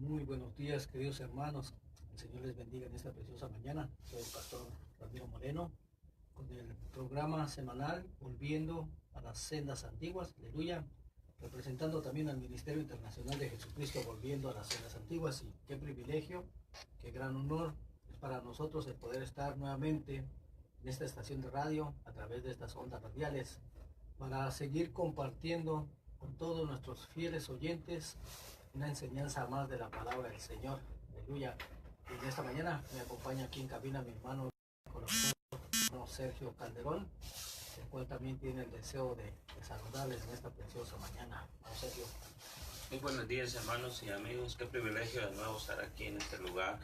Muy buenos días, queridos hermanos. El Señor les bendiga en esta preciosa mañana. Soy el pastor Ramiro Moreno con el programa semanal Volviendo a las Sendas Antiguas, aleluya, representando también al Ministerio Internacional de Jesucristo Volviendo a las Sendas Antiguas. Y qué privilegio, qué gran honor es para nosotros el poder estar nuevamente en esta estación de radio a través de estas ondas radiales para seguir compartiendo con todos nuestros fieles oyentes una enseñanza más de la palabra del Señor, aleluya. Y en esta mañana me acompaña aquí en cabina mi hermano Sergio Calderón, el cual también tiene el deseo de saludarles en esta preciosa mañana. Sergio. Muy buenos días, hermanos y amigos. Qué privilegio de nuevo estar aquí en este lugar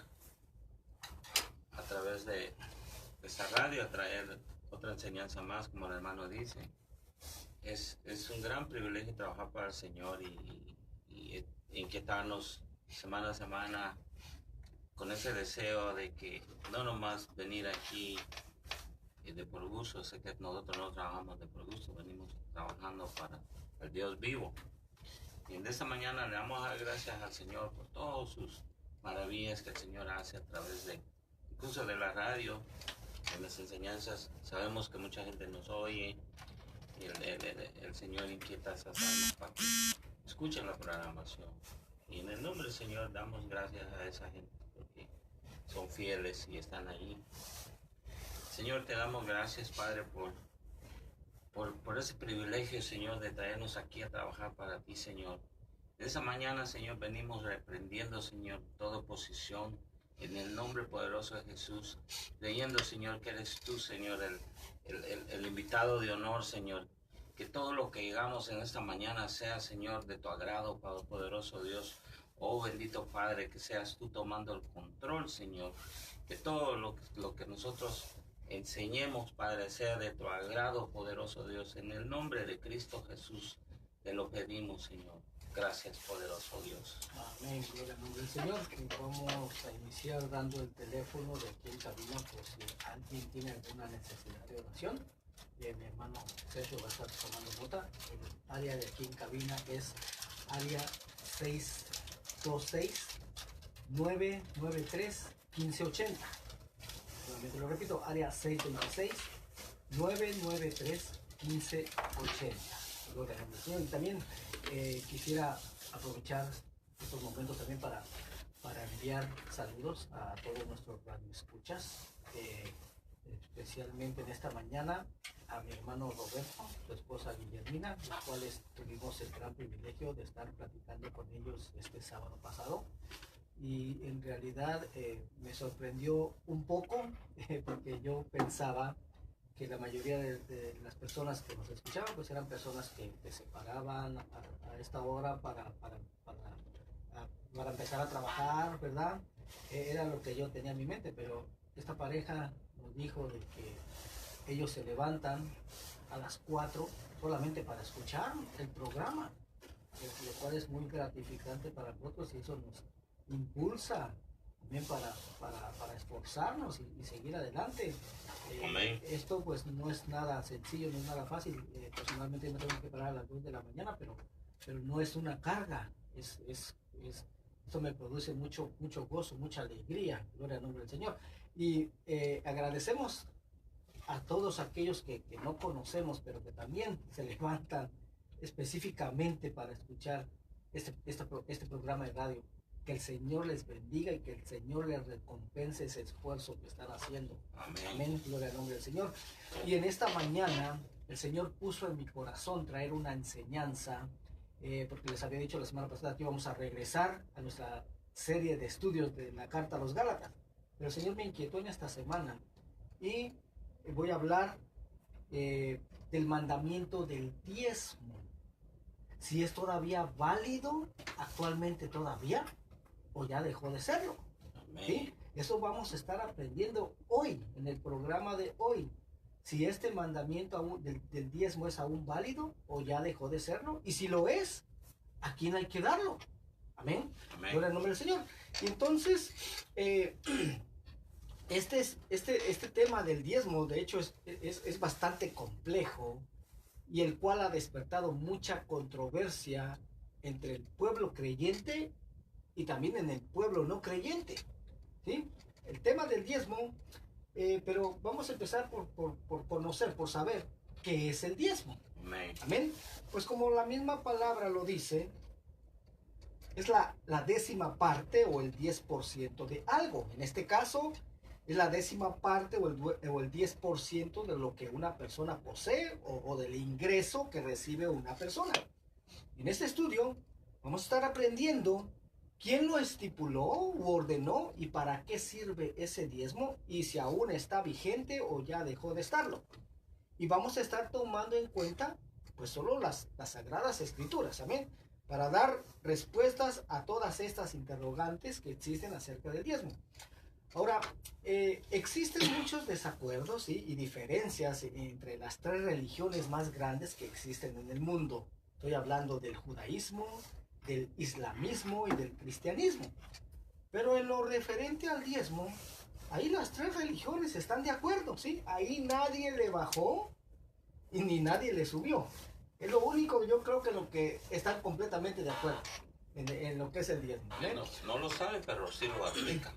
a través de esta radio, a traer otra enseñanza más, como el hermano dice. Es un gran privilegio trabajar para el Señor y inquietarnos semana a semana con ese deseo de que no nomás venir aquí de por gusto. Sé que nosotros no trabajamos de por gusto, venimos trabajando para el Dios vivo. Y en esta mañana le damos gracias al Señor por todas sus maravillas que el Señor hace a través de, incluso de la radio, de las enseñanzas. Sabemos que mucha gente nos oye y el Señor inquieta esas almas para que escuchen la programación. Y en el nombre del Señor damos gracias a esa gente porque son fieles y están ahí. Señor, te damos gracias, Padre, por ese privilegio, Señor, de traernos aquí a trabajar para ti, Señor. En esa mañana, Señor, venimos reprendiendo, Señor, toda oposición en el nombre poderoso de Jesús, creyendo, Señor, que eres tú, Señor, el invitado de honor, Señor. Que todo lo que llegamos en esta mañana sea, Señor, de tu agrado, Padre poderoso Dios. Oh, bendito Padre, que seas tú tomando el control, Señor. Que todo lo que nosotros enseñemos, Padre, sea de tu agrado, poderoso Dios. En el nombre de Cristo Jesús te lo pedimos, Señor. Gracias, poderoso Dios. Amén, gloria al nombre del Señor. Y vamos a iniciar dando el teléfono de aquí en cabina por si alguien tiene alguna necesidad de oración. Mi hermano Sergio va a estar tomando nota. El área de aquí en cabina es área 626-993-1580. Nuevamente lo repito, área 626-993-1580. Gloria al Señor. Y también quisiera aprovechar estos momentos también para enviar saludos a todos nuestros radioescuchas, especialmente en esta mañana a mi hermano Roberto, su esposa Guillermina, los cuales tuvimos el gran privilegio de estar platicando con ellos este sábado pasado. Y en realidad me sorprendió un poco porque yo pensaba que la mayoría de las personas que nos escuchaban pues eran personas que se paraban a esta hora para empezar a trabajar, ¿verdad? Era lo que yo tenía en mi mente, pero esta pareja nos dijo de que ellos se levantan a las 4 solamente para escuchar el programa, lo cual es muy gratificante para nosotros y eso nos impulsa también para esforzarnos y seguir adelante. Esto pues no es nada sencillo, no es nada fácil. Personalmente me tengo que parar a las 2 de la mañana, pero no es una carga, esto me produce mucho gozo, mucha alegría, gloria al nombre del Señor. Y agradecemos a todos aquellos que no conocemos, pero que también se levantan específicamente para escuchar este programa de radio. Que el Señor les bendiga y que el Señor les recompense ese esfuerzo que están haciendo. Amén. Amén, gloria al nombre del Señor. Y en esta mañana el Señor puso en mi corazón traer una enseñanza, porque les había dicho la semana pasada que íbamos a regresar a nuestra serie de estudios de la Carta a los Gálatas. Pero el Señor me inquietó en esta semana y voy a hablar del mandamiento del diezmo. Si es todavía válido actualmente todavía o ya dejó de serlo. ¿Sí? Eso vamos a estar aprendiendo hoy en el programa de hoy. Si este mandamiento aún, del diezmo es aún válido o ya dejó de serlo, y si lo es, ¿a quién hay que darlo? Amén. Gloria al nombre del Señor. Y entonces este tema del diezmo, de hecho, es bastante complejo y el cual ha despertado mucha controversia entre el pueblo creyente y también en el pueblo no creyente. ¿Sí? El tema del diezmo, pero vamos a empezar por conocer, por saber qué es el diezmo. Amén. Amén. Pues como la misma palabra lo dice, es la 10ª parte o el 10% de algo. En este caso, es la 10ª parte o el 10% de lo que una persona posee o del ingreso que recibe una persona. En este estudio vamos a estar aprendiendo quién lo estipuló u ordenó y para qué sirve ese diezmo y si aún está vigente o ya dejó de estarlo. Y vamos a estar tomando en cuenta pues solo las Sagradas Escrituras, amén, para dar respuestas a todas estas interrogantes que existen acerca del diezmo. Ahora, existen muchos desacuerdos, ¿sí?, y diferencias entre las 3 religiones más grandes que existen en el mundo. Estoy hablando del judaísmo, del islamismo y del cristianismo. Pero en lo referente al diezmo, ahí las 3 religiones están de acuerdo, ¿sí? Ahí nadie le bajó y ni nadie le subió. Es lo único, yo creo que lo que están completamente de acuerdo en lo que es el diezmo. ¿Eh? No lo saben, pero sí lo aplican.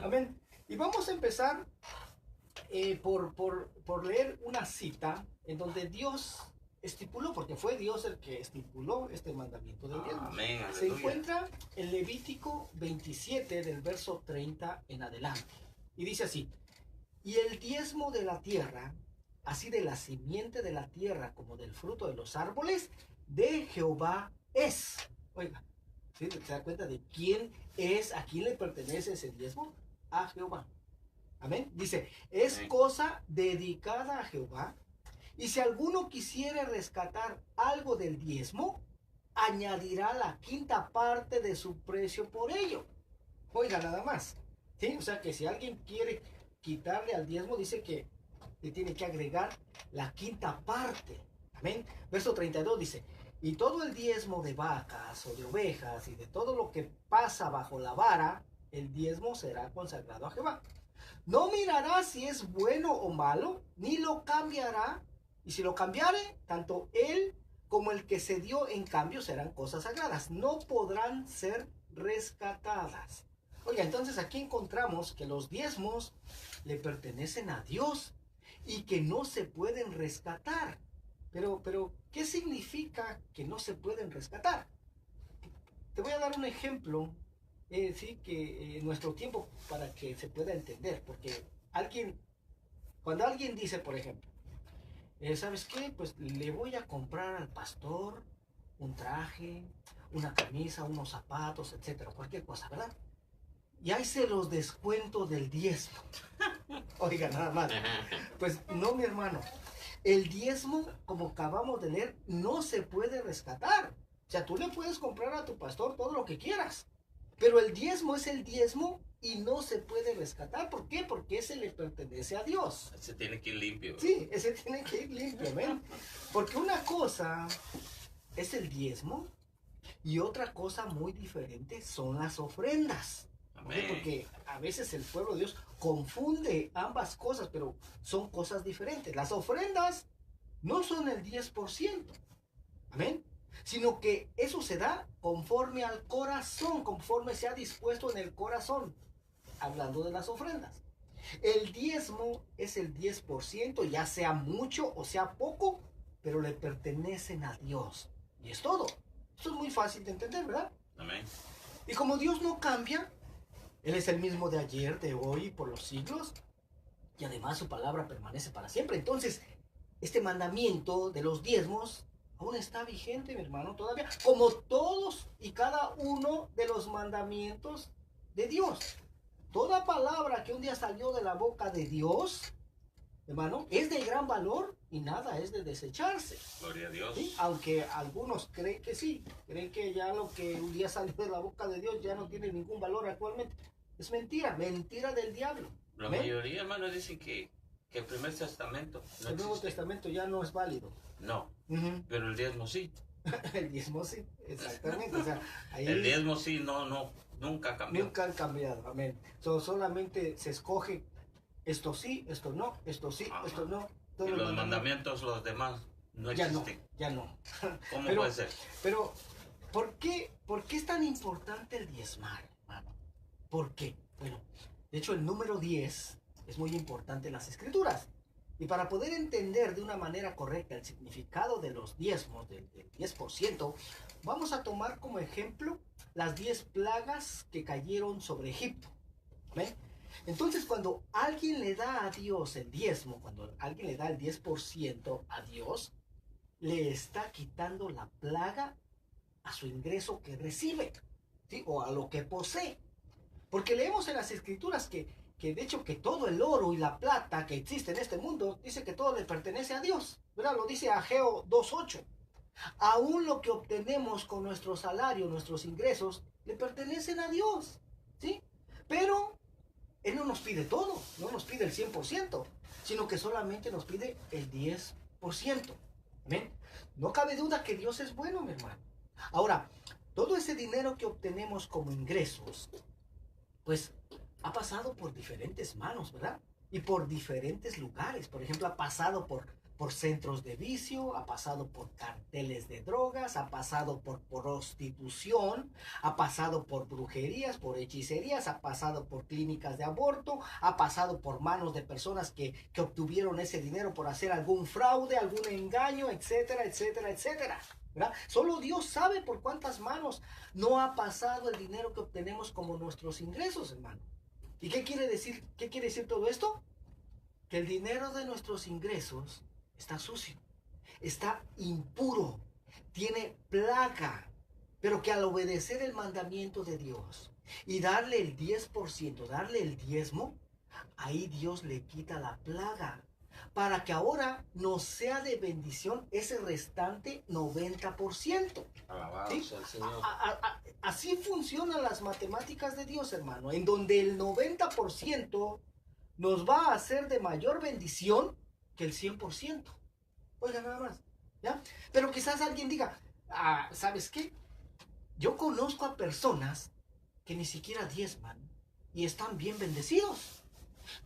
Amén. Y vamos a empezar por leer una cita en donde Dios estipuló, porque fue Dios el que estipuló este mandamiento del diezmo. Amén, se encuentra en Levítico 27 del verso 30 en adelante. Y dice así: y el diezmo de la tierra, así de la simiente de la tierra como del fruto de los árboles, de Jehová es. Oiga, ¿sí? ¿Se da cuenta de quién es, a quién le pertenece ese diezmo? A Jehová. Amén. Dice, es cosa dedicada a Jehová. Y si alguno quisiere rescatar algo del diezmo, añadirá la 5ª parte de su precio por ello. Oiga, nada más. ¿Sí? O sea que si alguien quiere quitarle al diezmo, dice que le tiene que agregar la 5ª parte. Amén. Verso 32 dice, y todo el diezmo de vacas o de ovejas y de todo lo que pasa bajo la vara, el diezmo será consagrado a Jehová. No mirará si es bueno o malo, ni lo cambiará. Y si lo cambiare, tanto él como el que se dio en cambio serán cosas sagradas. No podrán ser rescatadas. Oiga, entonces aquí encontramos que los diezmos le pertenecen a Dios y que no se pueden rescatar. Pero, ¿qué significa que no se pueden rescatar? Te voy a dar un ejemplo, sí, que en nuestro tiempo para que se pueda entender. Porque cuando alguien dice, por ejemplo, ¿sabes qué? Pues le voy a comprar al pastor un traje, una camisa, unos zapatos, etcétera, cualquier cosa, ¿verdad? Y ahí se los descuento del diezmo. Oiga, nada más. Pues no, mi hermano. El diezmo, como acabamos de leer, no se puede rescatar. O sea, tú le puedes comprar a tu pastor todo lo que quieras. Pero el diezmo es el diezmo y no se puede rescatar. ¿Por qué? Porque ese le pertenece a Dios. Ese tiene que ir limpio. Sí, ese tiene que ir limpio, ¿ven? Porque una cosa es el diezmo y otra cosa muy diferente son las ofrendas. Amén. Porque a veces el pueblo de Dios confunde ambas cosas, pero son cosas diferentes. Las ofrendas no son el 10%, amén, sino que eso se da conforme al corazón, conforme se ha dispuesto en el corazón, hablando de las ofrendas. El diezmo es el 10%, ya sea mucho o sea poco, pero le pertenecen a Dios. Y es todo. Eso es muy fácil de entender, ¿verdad? Amén. Y como Dios no cambia, Él es el mismo de ayer, de hoy y por los siglos. Y además su palabra permanece para siempre. Entonces, este mandamiento de los diezmos aún está vigente, mi hermano, todavía. Como todos y cada uno de los mandamientos de Dios. Toda palabra que un día salió de la boca de Dios, hermano, es de gran valor y nada es de desecharse. Gloria a Dios. ¿Sí? Aunque algunos creen que sí, creen que ya lo que un día salió de la boca de Dios ya no tiene ningún valor actualmente. Es mentira, mentira del diablo. La ¿Ven? mayoría, hermano, dicen que el primer testamento no El Nuevo existe. Testamento ya no es válido. No, pero el diezmo sí. El diezmo sí, exactamente. O sea, ahí El diezmo sí, nunca cambió. nunca han cambiado, amén. Solamente se escoge esto sí, esto no, esto sí, Ajá. esto no. Y los mandamientos, los demás, no ya no, existen. ya no. ¿Cómo Pero- puede ser? Pero ¿Por qué es tan importante el diezmar, hermano? ¿Por qué? Bueno, de hecho el número 10 es muy importante en las escrituras. Y para poder entender de una manera correcta el significado de los diezmos, del 10%, vamos a tomar como ejemplo las 10 plagas que cayeron sobre Egipto. ¿Ven? Entonces, cuando alguien le da a Dios el diezmo, cuando alguien le da el 10% a Dios, le está quitando la plaga a su ingreso que recibe, ¿sí? O a lo que posee. Porque leemos en las escrituras que de hecho que todo el oro y la plata que existe en este mundo, dice que todo le pertenece a Dios, ¿verdad? Lo dice Ageo 2:8. Aún lo que obtenemos con nuestro salario, nuestros ingresos, le pertenecen a Dios, ¿sí? Pero Él no nos pide todo, no nos pide el 100%, sino que solamente nos pide el 10%. ¿Ven? No cabe duda que Dios es bueno, mi hermano. Ahora, todo ese dinero que obtenemos como ingresos, pues ha pasado por diferentes manos, ¿verdad? Y por diferentes lugares. Por ejemplo, ha pasado por centros de vicio, ha pasado por carteles de drogas, ha pasado por prostitución, ha pasado por brujerías, por hechicerías, ha pasado por clínicas de aborto, ha pasado por manos de personas que obtuvieron ese dinero por hacer algún fraude, algún engaño, etcétera, etcétera, etcétera. ¿Verdad? Solo Dios sabe por cuántas manos no ha pasado el dinero que obtenemos como nuestros ingresos, hermano. ¿Y qué quiere decir? ¿Qué quiere decir todo esto? Que el dinero de nuestros ingresos está sucio, está impuro, tiene plaga, pero que al obedecer el mandamiento de Dios y darle el 10%, darle el diezmo, ahí Dios le quita la plaga, para que ahora nos sea de bendición ese restante 90%. Alabado ¿Sí? sea el Señor. Así funcionan las matemáticas de Dios, hermano, en donde el 90% nos va a hacer de mayor bendición que el 100%. Oiga, nada más, ¿ya? Pero quizás alguien diga, ¿sabes qué? Yo conozco a personas que ni siquiera diezman y están bien bendecidos.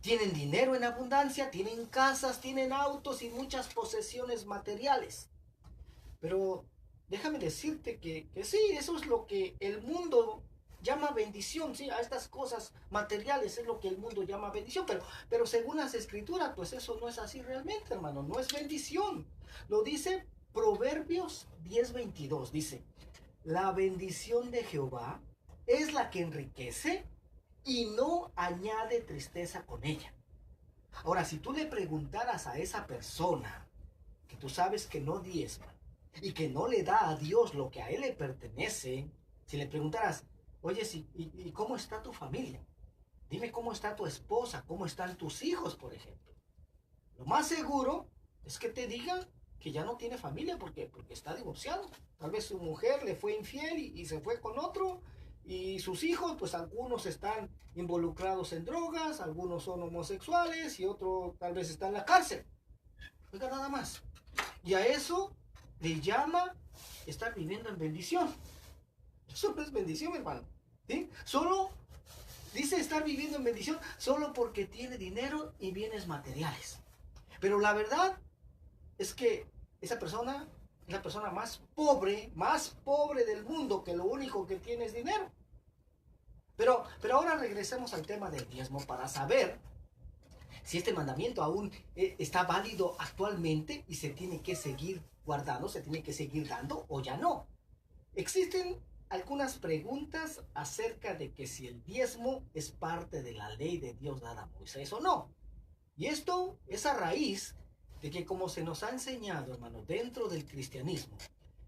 Tienen dinero en abundancia, tienen casas, tienen autos y muchas posesiones materiales. Pero déjame decirte que sí, eso es lo que el mundo llama bendición, sí, a estas cosas materiales es lo que el mundo llama bendición, pero según las escrituras, pues eso no es así realmente, hermano, no es bendición. Lo dice Proverbios 10:22, dice, la bendición de Jehová es la que enriquece y no añade tristeza con ella. Ahora, si tú le preguntaras a esa persona que tú sabes que no diezma y que no le da a Dios lo que a él le pertenece, si le preguntaras, oye, ¿y cómo está tu familia? Dime cómo está tu esposa, cómo están tus hijos, por ejemplo. Lo más seguro es que te diga que ya no tiene familia porque está divorciado. Tal vez su mujer le fue infiel y se fue con otro. Y sus hijos, pues algunos están involucrados en drogas, algunos son homosexuales y otro tal vez está en la cárcel. Oiga, nada más. Y a eso le llama estar viviendo en bendición. Eso no es bendición, hermano. ¿Sí? Solo dice estar viviendo en bendición solo porque tiene dinero y bienes materiales. Pero la verdad es que esa persona es la persona más pobre del mundo, que lo único que tiene es dinero. Pero ahora regresemos al tema del diezmo para saber si este mandamiento aún está válido actualmente y se tiene que seguir guardando, se tiene que seguir dando o ya no. Existen algunas preguntas acerca de que si el diezmo es parte de la ley de Dios dada a Moisés o no. Y esto es a raíz de que, como se nos ha enseñado, hermano, dentro del cristianismo,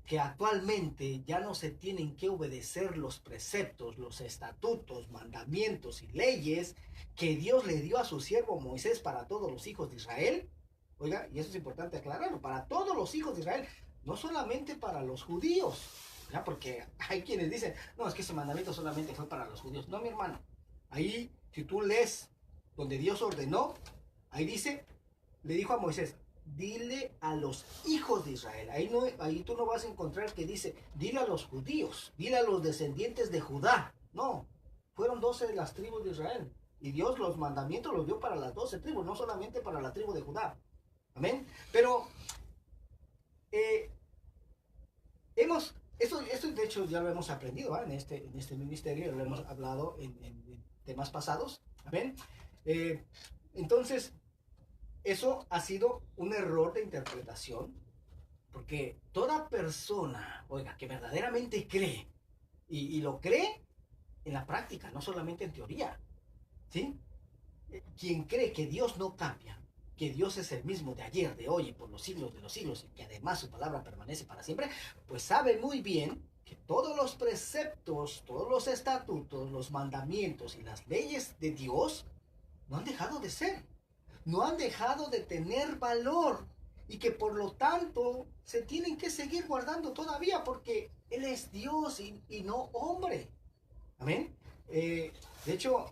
que actualmente ya no se tienen que obedecer los preceptos, los estatutos, mandamientos y leyes que Dios le dio a su siervo Moisés para todos los hijos de Israel. Oiga, y eso es importante aclararlo, para todos los hijos de Israel, no solamente para los judíos, ¿ya? Porque hay quienes dicen, no, es que ese mandamiento solamente fue para los judíos. No, mi hermano, ahí si tú lees donde Dios ordenó, ahí dice, le dijo a Moisés, dile a los hijos de Israel. Ahí tú no vas a encontrar que dice, dile a los judíos, dile a los descendientes de Judá. No, fueron 12 de las tribus de Israel. Y Dios los mandamientos los dio para las 12 tribus, no solamente para la tribu de Judá. Amén. Pero esto de hecho ya lo hemos aprendido, ¿va? En este ministerio, lo hemos hablado en temas pasados. Amén. Entonces, eso ha sido un error de interpretación, porque toda persona, oiga, que verdaderamente cree, y lo cree en la práctica, no solamente en teoría, ¿sí? Quien cree que Dios no cambia, que Dios es el mismo de ayer, de hoy y por los siglos de los siglos, y que además su palabra permanece para siempre, pues sabe muy bien que todos los preceptos, todos los estatutos, los mandamientos y las leyes de Dios no han dejado de ser, no han dejado de tener valor, y que por lo tanto se tienen que seguir guardando todavía, porque Él es Dios y no hombre. Amén. De hecho,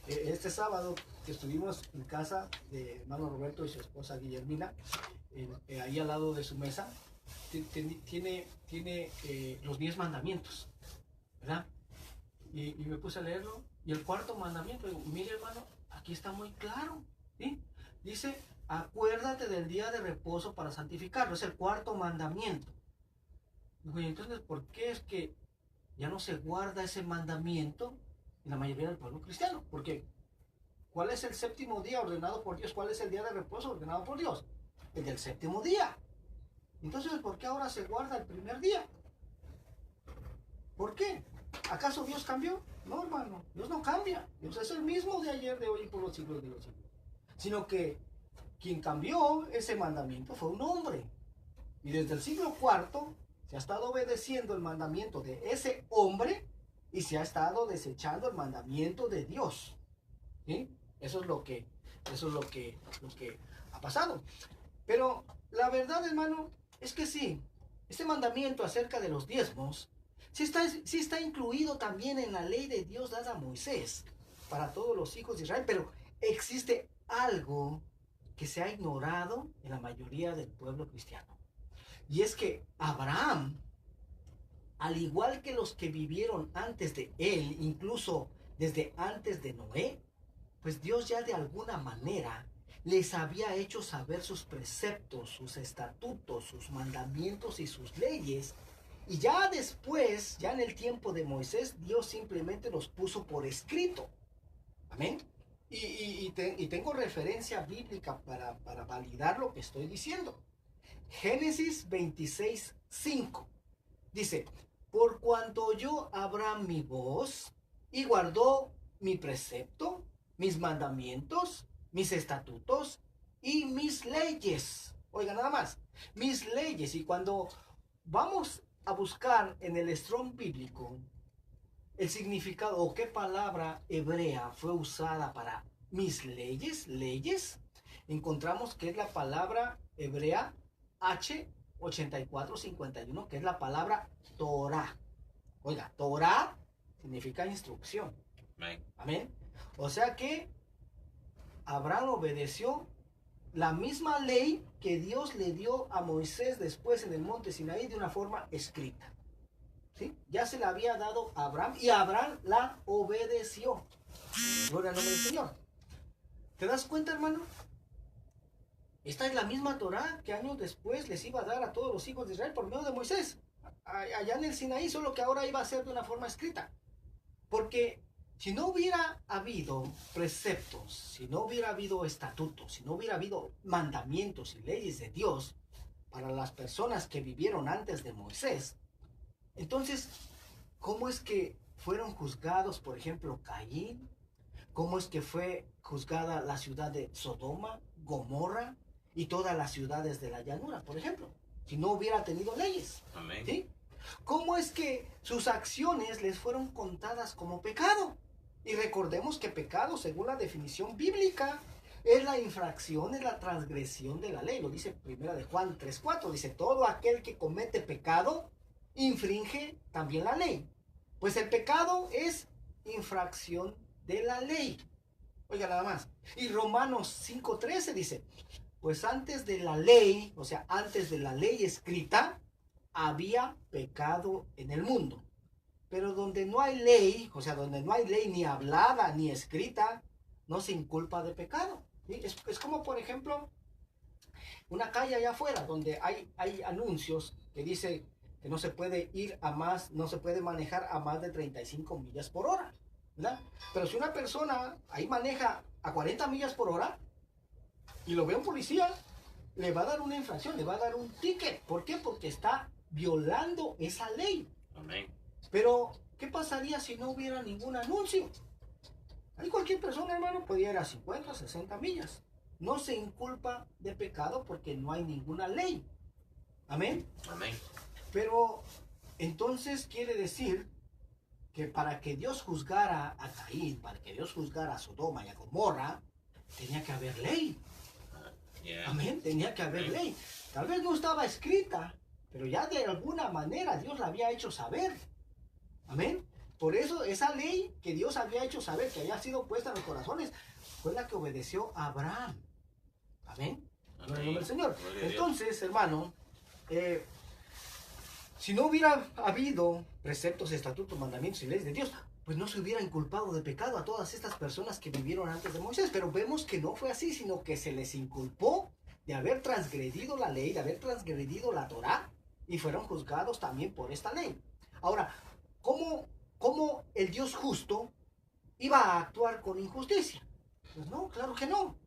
este sábado que estuvimos en casa de hermano Roberto y su esposa Guillermina, ahí al lado de su mesa, tiene los 10 mandamientos, ¿verdad? Y me puse a leerlo, y el cuarto mandamiento, digo, mire hermano, aquí está muy claro, ¿sí? Dice, acuérdate del día de reposo para santificarlo, es el cuarto mandamiento. Digo, y entonces, ¿por qué es que ya no se guarda ese mandamiento en la mayoría del pueblo cristiano? Porque ¿cuál es el séptimo día ordenado por Dios? ¿Cuál es el día de reposo ordenado por Dios? El del séptimo día. Entonces, ¿por qué ahora se guarda el primer día? ¿Por qué? ¿Acaso Dios cambió? No, hermano, Dios no cambia. Dios es el mismo de ayer, de hoy y por los siglos de los siglos. Sino que quien cambió ese mandamiento fue un hombre. Y desde el siglo IV se ha estado obedeciendo el mandamiento de ese hombre y se ha estado desechando el mandamiento de Dios. ¿Sí? Eso es lo que ha pasado. Pero la verdad, hermano, es que sí, este mandamiento acerca de los diezmos sí está incluido también en la ley de Dios dada a Moisés para todos los hijos de Israel, pero existe algo que se ha ignorado en la mayoría del pueblo cristiano. Y es que Abraham, al igual que los que vivieron antes de él, incluso desde antes de Noé, pues Dios ya de alguna manera les había hecho saber sus preceptos, sus estatutos, sus mandamientos y sus leyes. Y ya después, ya en el tiempo de Moisés, Dios simplemente los puso por escrito. Amén. Y tengo referencia bíblica para validar lo que estoy diciendo. Génesis 26:5 dice, por cuanto oyó Abraham mi voz y guardó mi precepto, mis mandamientos, mis estatutos y mis leyes. Oiga, nada más, mis leyes. Y cuando vamos a buscar en el Strong bíblico el significado o qué palabra hebrea fue usada para mis leyes, encontramos que es la palabra hebrea H8451, que es la palabra Torah. Oiga, Torah significa instrucción. Amén. O sea que Abraham obedeció la misma ley que Dios le dio a Moisés después en el monte Sinaí de una forma escrita. ¿Sí? Ya se la había dado a Abraham y Abraham la obedeció. Gloria al nombre del Señor. ¿Te das cuenta, hermano? Esta es la misma Torah que años después les iba a dar a todos los hijos de Israel por medio de Moisés, allá en el Sinaí, solo que ahora iba a ser de una forma escrita. Porque si no hubiera habido preceptos, si no hubiera habido estatutos, si no hubiera habido mandamientos y leyes de Dios para las personas que vivieron antes de Moisés, entonces, ¿cómo es que fueron juzgados, por ejemplo, Caín? ¿Cómo es que fue juzgada la ciudad de Sodoma, Gomorra y todas las ciudades de la llanura, por ejemplo? Si no hubiera tenido leyes. Amén. ¿Sí? ¿Cómo es que sus acciones les fueron contadas como pecado? Y recordemos que pecado, según la definición bíblica, es la infracción, es la transgresión de la ley. Lo dice primera de Juan 3:4. Dice, todo aquel que comete pecado infringe también la ley. Pues el pecado es infracción de la ley. Oiga, nada más. Y Romanos 5:13 dice, pues antes de la ley, o sea, antes de la ley escrita, había pecado en el mundo. Pero donde no hay ley, o sea, donde no hay ley ni hablada ni escrita, no se inculpa de pecado. ¿Sí? Es como, por ejemplo, una calle allá afuera donde hay anuncios que dice que no se puede ir a más, no se puede manejar a más de 35 millas por hora, ¿verdad? Pero si una persona ahí maneja a 40 millas por hora y lo ve un policía, le va a dar una infracción, le va a dar un ticket. ¿Por qué? Porque está violando esa ley. Amén. Pero, ¿qué pasaría si no hubiera ningún anuncio? Ahí cualquier persona, hermano, podía ir a 50, 60 millas. No se inculpa de pecado porque no hay ninguna ley. Amén. Amén. Pero entonces quiere decir que para que Dios juzgara a Caín, para que Dios juzgara a Sodoma y a Gomorra, tenía que haber ley. Yeah. Amén, tenía que haber Amén. ley. Tal vez no estaba escrita, pero ya de alguna manera Dios la había hecho saber. Amén. Por eso esa ley que Dios había hecho saber, que había sido puesta en los corazones, fue la que obedeció a Abraham. Amén. En el nombre del Señor. Gloria a Dios. Entonces, hermano, si no hubiera habido preceptos, estatutos, mandamientos y leyes de Dios, pues no se hubiera inculpado de pecado a todas estas personas que vivieron antes de Moisés. Pero vemos que no fue así, sino que se les inculpó de haber transgredido la ley, de haber transgredido la Torá, y fueron juzgados también por esta ley. Ahora, ¿cómo el Dios justo iba a actuar con injusticia? Pues no, claro que no.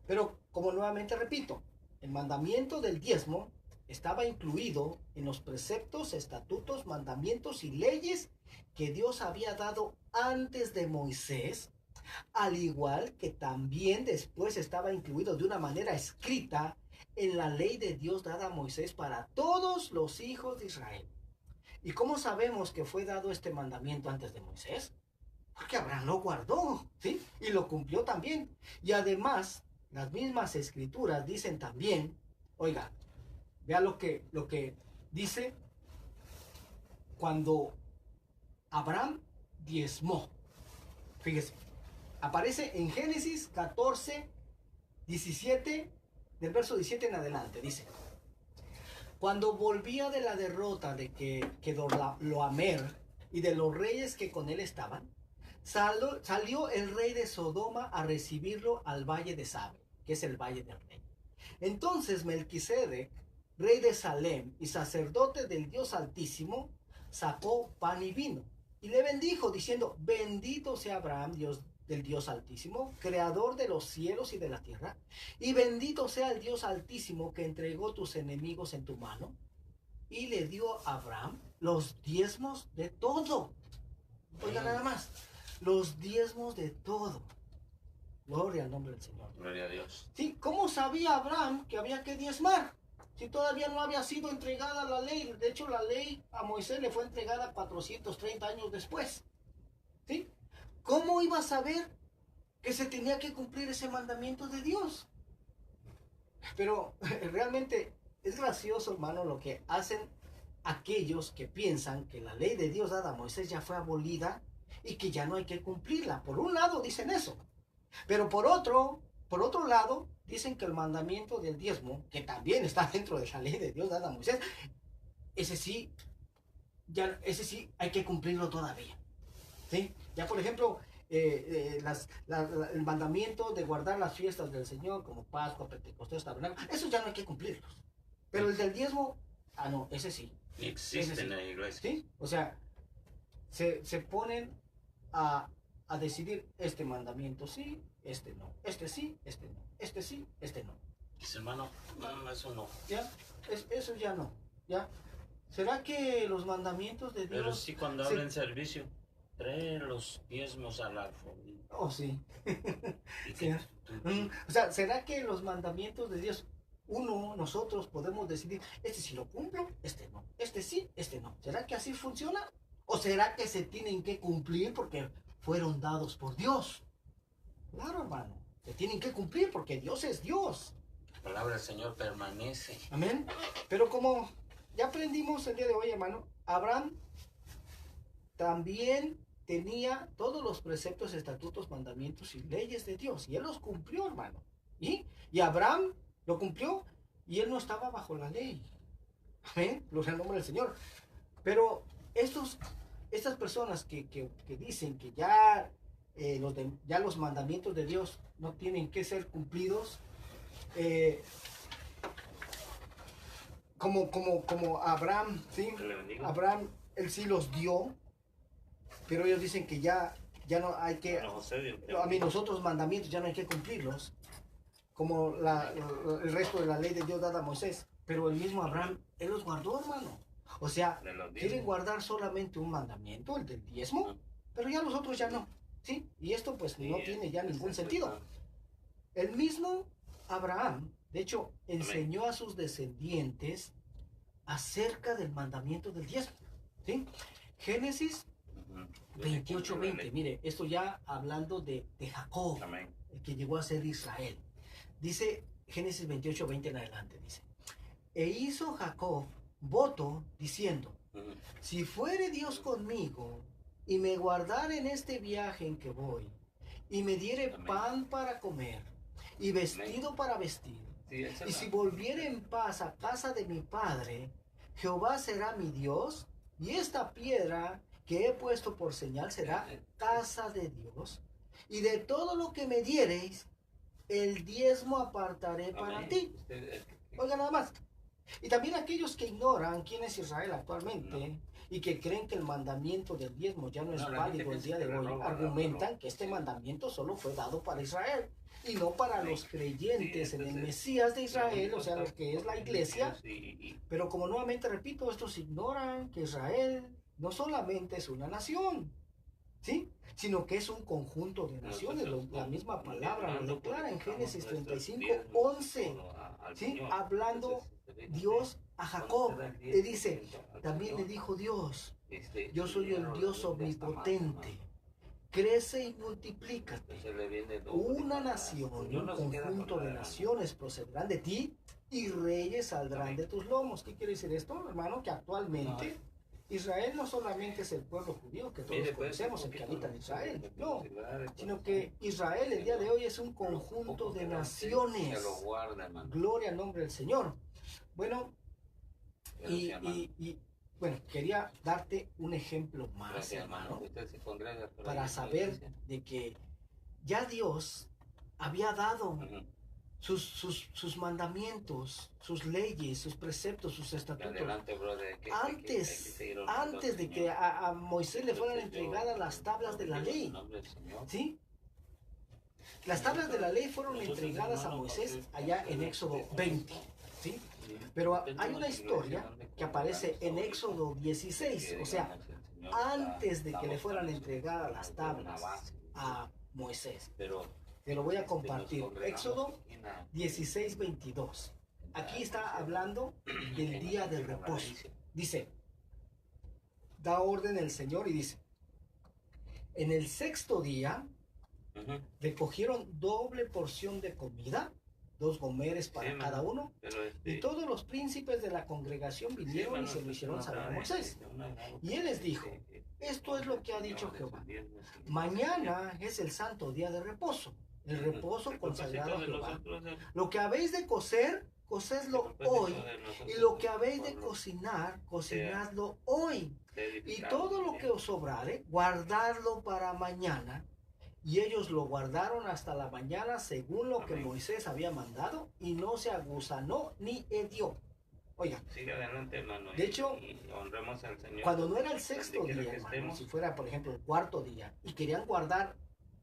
Pero, como nuevamente repito, el mandamiento del diezmo estaba incluido en los preceptos, estatutos, mandamientos y leyes que Dios había dado antes de Moisés, al igual que también después estaba incluido de una manera escrita en la ley de Dios dada a Moisés para todos los hijos de Israel. ¿Y cómo sabemos que fue dado este mandamiento antes de Moisés? Porque Abraham lo guardó, ¿sí? Y lo cumplió también. Y además, las mismas escrituras dicen también, oiga, vea lo que dice cuando Abraham diezmó. Fíjese, aparece en Génesis 14, 17, del verso 17 en adelante, dice: cuando volvía de la derrota de Kedorlaomer y de los reyes que con él estaban, salió el rey de Sodoma a recibirlo al valle de Sabe, que es el valle del rey. Entonces Melquisedec, rey de Salem y sacerdote del Dios Altísimo, sacó pan y vino y le bendijo, diciendo: bendito sea Abraham, Dios del Dios Altísimo, creador de los cielos y de la tierra, y bendito sea el Dios Altísimo que entregó tus enemigos en tu mano. Y le dio a Abraham los diezmos de todo. Oiga, nada más, los diezmos de todo. Gloria al nombre del Señor. Gloria a Dios. Sí, ¿cómo sabía Abraham que había que diezmar? Si todavía no había sido entregada la ley. De hecho, la ley a Moisés le fue entregada 430 años después. ¿Sí? ¿Cómo iba a saber que se tenía que cumplir ese mandamiento de Dios? Pero realmente es gracioso, hermano, lo que hacen aquellos que piensan que la ley de Dios dada a Moisés ya fue abolida y que ya no hay que cumplirla. Por un lado dicen eso, pero por otro lado dicen que el mandamiento del diezmo, que también está dentro de la ley de Dios dada a Moisés, ese sí hay que cumplirlo todavía. ¿Sí? Ya por ejemplo, el mandamiento de guardar las fiestas del Señor, como Pascua, Pentecostés, Tabernáculo, eso ya no hay que cumplirlos. Pero el del diezmo, no, ese sí. Ni existe en la iglesia. ¿Sí? O sea, se ponen a decidir este mandamiento sí, este no, este sí, este no, este sí, este no. Dice, hermano, no, eso no. ¿Ya? Eso ya no. ¿Ya? ¿Será que los mandamientos de Dios... Pero sí, cuando habla en servicio, trae los diezmos al alfolí. Oh, sí. Y Sí. que O sea, ¿será que los mandamientos de Dios, nosotros podemos decidir, este sí lo cumplo, este no, este sí, este no? ¿Será que así funciona? ¿O será que se tienen que cumplir porque fueron dados por Dios? Claro, hermano, se tienen que cumplir porque Dios es Dios. la palabra del Señor permanece. Amén. Pero como ya aprendimos el día de hoy, hermano, Abraham también tenía todos los preceptos, estatutos, mandamientos y leyes de Dios. Y él los cumplió, hermano. Y Abraham lo cumplió y él no estaba bajo la ley. Amén. Gloria al nombre del Señor. Pero estas personas que dicen que ya los mandamientos de Dios no tienen que ser cumplidos, como Abraham, ¿sí? Que le bendiga. Abraham, él sí los dio, pero ellos dicen que ya no hay que, Bueno, José, Dios te a mí bendiga. nosotros mandamientos ya no hay que cumplirlos, como el resto de la ley de Dios dada a Moisés. Pero el mismo Abraham, él los guardó, hermano. O sea, De los quieren diezmos. guardar solamente un mandamiento, el del diezmo, pero ya los otros ya no, ¿sí? Y esto pues Sí, no tiene ya es ningún eso, sentido. hermano. El mismo Abraham, de hecho, enseñó a sus descendientes acerca del mandamiento del diezmo, ¿sí? Génesis Ujú. 28:20, mire, esto ya hablando de Jacob, Amén. el que llegó a ser Israel. Dice Génesis 28:20 en adelante, dice, e hizo Jacob voto diciendo, Ujú. si fuere Dios conmigo y me guardare en este viaje en que voy, y me diere Amén. pan para comer y vestido para vestir, Sí, esa y es si la- volviere en paz a casa de mi padre, Jehová será mi Dios, y esta piedra que he puesto por señal será casa de Dios, y de todo lo que me diereis, el diezmo apartaré para Amén. ti. Usted- Oiga nada más. Y también aquellos que ignoran quién es Israel actualmente y que creen que el mandamiento del diezmo ya no es No, la gente válido el piensa día que de le hoy, roban, argumentan ¿no? que este Sí. mandamiento solo fue dado para Israel y no para Amén. los creyentes Sí, en el entonces, Mesías de Israel, lo o sea, lo único que es la está- iglesia. y- Pero como nuevamente repito, estos ignoran que Israel no solamente es una nación, ¿sí? Sino que es un conjunto de naciones. La misma palabra lo declara en Génesis 35:11, ¿sí? Hablando Dios a Jacob, le dice, también le dijo Dios, yo soy el Dios omnipotente, crece y multiplícate. Una nación, un conjunto de naciones procederán de ti y reyes saldrán de tus lomos. ¿Qué quiere decir esto, hermano? Que actualmente Israel no solamente es el pueblo judío que todos conocemos, el que habita en Israel, no, sino que Israel el día de hoy es un conjunto de naciones. Gloria al nombre del Señor. Bueno, bueno, quería darte un ejemplo más, Gracias, hermano, hermano. Usted se congrega por ahí para en la saber iglesia. de que ya Dios había dado Ujú. sus mandamientos, sus leyes, sus preceptos, sus estatutos. Adelante, brother, que Antes de que a Moisés le fueran entregadas las tablas de la ley, ¿sí? Las tablas de la ley fueron entregadas a Moisés allá en Éxodo 20, ¿sí? Pero hay una historia que aparece en Éxodo 16, o sea, antes de que le fueran entregadas las tablas a Moisés. Te lo voy a compartir. Éxodo 16:22. Aquí está hablando del día del reposo. Dice, da orden el Señor y dice, en el sexto día recogieron doble porción de comida, 2 gomeres para cada uno, y todos los príncipes de la congregación vinieron y se lo hicieron saber a Moisés. Y él les dijo, esto es lo que ha dicho Jehová. Mañana es el santo día de reposo, el reposo consagrado a Jehová. Lo que habéis de cocer, cocedlo hoy, y lo que habéis de cocinar, cocinadlo hoy. Y todo lo que os sobrare, guardadlo para mañana. Y ellos lo guardaron hasta la mañana según lo que Moisés había mandado, y no se aguzanó ni hedió. Oiga, sigue adelante, hermano. De hecho, honremos al Señor. Cuando no era el sexto día, hermano, si fuera por ejemplo el cuarto día, y querían guardar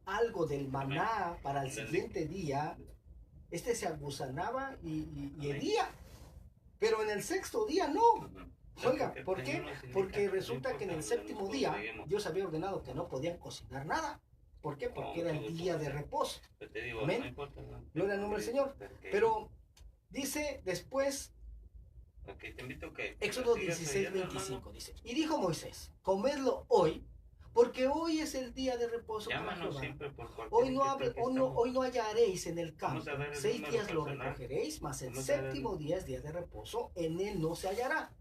algo del maná para el siguiente día, este se aguzanaba y hedía. Pero en el sexto día no. Oiga, ¿por qué? Porque resulta que en el séptimo día Dios había ordenado que no podían cocinar nada. ¿Por qué? Porque era el día de reposo. Amén. Gloria al nombre del Señor. Pero dice después, Éxodo 16:25 dice, y dijo Moisés, comedlo hoy, porque hoy es el día de reposo para Jehová. Hoy no hallaréis en el campo, 6 días lo recogeréis, mas el séptimo día es día de reposo, en él no se hallará.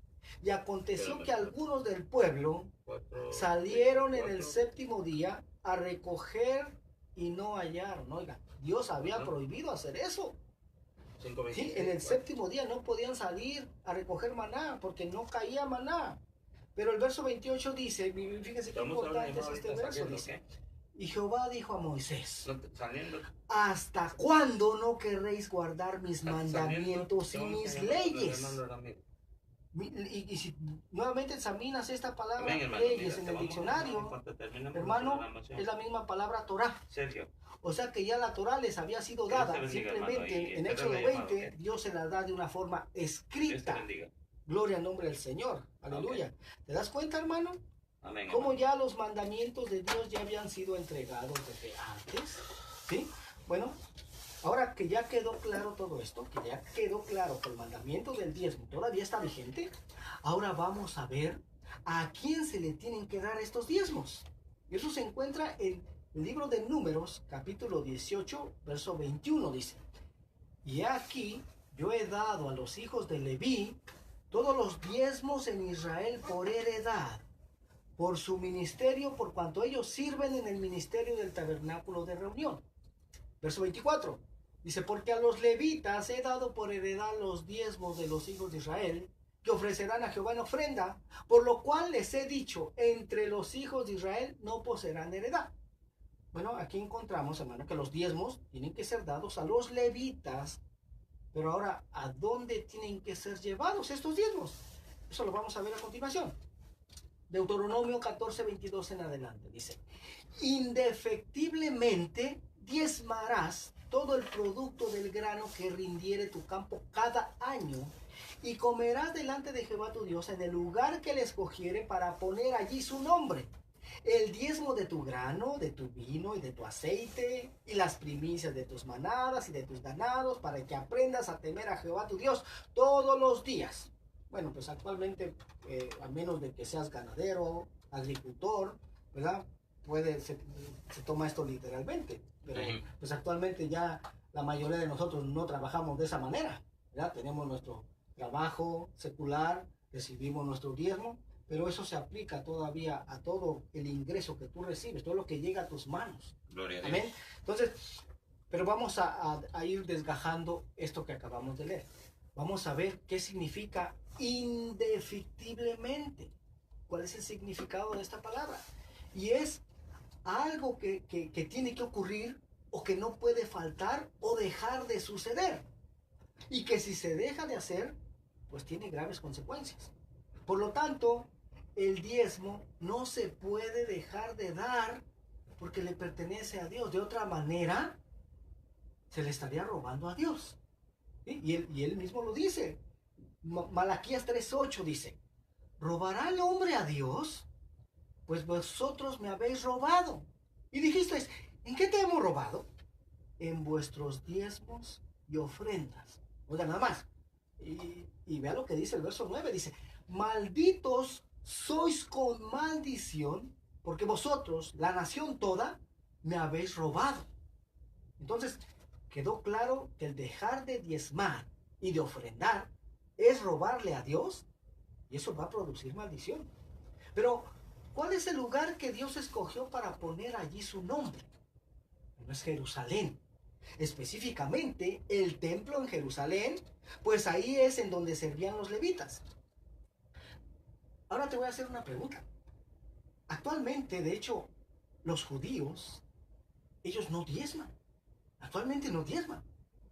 Y aconteció que algunos del pueblo salieron en el séptimo día a recoger y no hallaron. Oiga, Dios había prohibido hacer eso. Sí, en el séptimo día no podían salir a recoger maná porque no caía maná. Pero el verso 28 dice, fíjense qué importante es este verso, dice, y Jehová dijo a Moisés, ¿hasta cuándo no querréis guardar mis mandamientos y mis leyes? Y si nuevamente examinas esta palabra Amén, hermano. leyes Mira, en te el vamos a- diccionario, en cuanto terminemos hermano, la emoción. es la misma palabra Torah. Sergio, O sea que ya la Torah les había sido Que Dios te dada. bendiga, Simplemente hermano, y en espera Éxodo la llamada, 20, ¿ok? Dios se la da de una forma Dios te escrita. bendiga. Gloria al nombre del Señor. Aleluya. ¿Te das cuenta, hermano? Amén. Cómo hermano. ya los mandamientos de Dios ya habían sido entregados desde antes. ¿Sí? Bueno, ahora que ya quedó claro todo esto, que ya quedó claro que el mandamiento del diezmo todavía está vigente, ahora vamos a ver a quién se le tienen que dar estos diezmos. Eso se encuentra en el libro de Números, capítulo 18, verso 21, dice: y aquí yo he dado a los hijos de Leví todos los diezmos en Israel por heredad, por su ministerio, por cuanto ellos sirven en el ministerio del tabernáculo de reunión. Verso 24, dice: porque a los levitas he dado por heredad los diezmos de los hijos de Israel, que ofrecerán a Jehová en ofrenda, por lo cual les he dicho, entre los hijos de Israel no poseerán heredad. Bueno, aquí encontramos, hermano, que los diezmos tienen que ser dados a los levitas, pero ahora, ¿a dónde tienen que ser llevados estos diezmos? Eso lo vamos a ver a continuación. Deuteronomio 14, 22 en adelante, dice: indefectiblemente diezmarás todo el producto del grano que rindiere tu campo cada año, y comerás delante de Jehová tu Dios en el lugar que le escogiere para poner allí su nombre. El diezmo de tu grano, de tu vino y de tu aceite, y las primicias de tus manadas y de tus ganados, para que aprendas a temer a Jehová tu Dios todos los días. Bueno, pues actualmente, a menos de que seas ganadero, agricultor, ¿verdad? Se toma esto literalmente, pero pues actualmente ya la mayoría de nosotros no trabajamos de esa manera, ¿verdad? Tenemos nuestro trabajo secular, recibimos nuestro diezmo, pero eso se aplica todavía a todo el ingreso que tú recibes, todo lo que llega a tus manos. Gloria a Dios. Amén. Entonces, pero vamos a ir desgajando esto que acabamos de leer. Vamos a ver qué significa indefectiblemente. ¿Cuál es el significado de esta palabra? Y es algo que tiene que ocurrir, o que no puede faltar o dejar de suceder. Y que si se deja de hacer, pues tiene graves consecuencias. Por lo tanto, el diezmo no se puede dejar de dar porque le pertenece a Dios. De otra manera, se le estaría robando a Dios. ¿Sí? Y él mismo lo dice. Malaquías 3:8 dice: ¿robará el hombre a Dios? Pues vosotros me habéis robado. Y dijisteis: ¿en qué te hemos robado? En vuestros diezmos y ofrendas. Oiga, nada más. Y vea lo que dice el verso 9. Dice: malditos sois con maldición, porque vosotros, la nación toda, me habéis robado. Entonces, quedó claro que el dejar de diezmar y de ofrendar es robarle a Dios, y eso va a producir maldición. Pero, ¿cuál es el lugar que Dios escogió para poner allí su nombre? No es Jerusalén. Específicamente, el templo en Jerusalén, pues ahí es en donde servían los levitas. Ahora te voy a hacer una pregunta. Actualmente, de hecho, los judíos, ellos no diezman. Actualmente no diezman.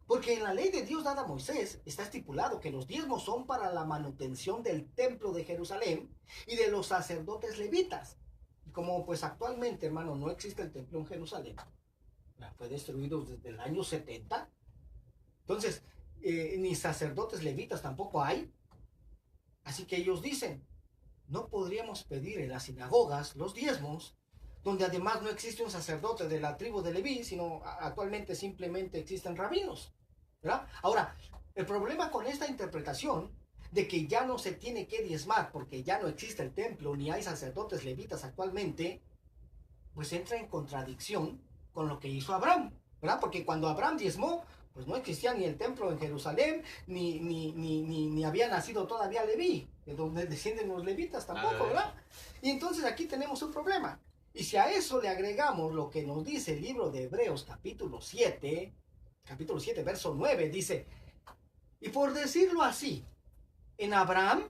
Porque en la ley de Dios dada a Moisés está estipulado que los diezmos son para la manutención del templo de Jerusalén y de los sacerdotes levitas. Y como pues actualmente, hermano, no existe el templo en Jerusalén, fue destruido desde el año 70, entonces ni sacerdotes levitas tampoco hay. Así que ellos dicen: no podríamos pedir en las sinagogas los diezmos, donde además no existe un sacerdote de la tribu de Leví, sino actualmente simplemente existen rabinos, ¿verdad? Ahora, el problema con esta interpretación de que ya no se tiene que diezmar porque ya no existe el templo ni hay sacerdotes levitas actualmente, pues entra en contradicción con lo que hizo Abraham, ¿verdad? Porque cuando Abraham diezmó, pues no existía ni el templo en Jerusalén, ni había nacido todavía Leví, de donde descienden los levitas tampoco, ¿verdad? Y entonces aquí tenemos un problema. Y si a eso le agregamos lo que nos dice el libro de Hebreos capítulo 7, verso 9, dice: y por decirlo así, en Abraham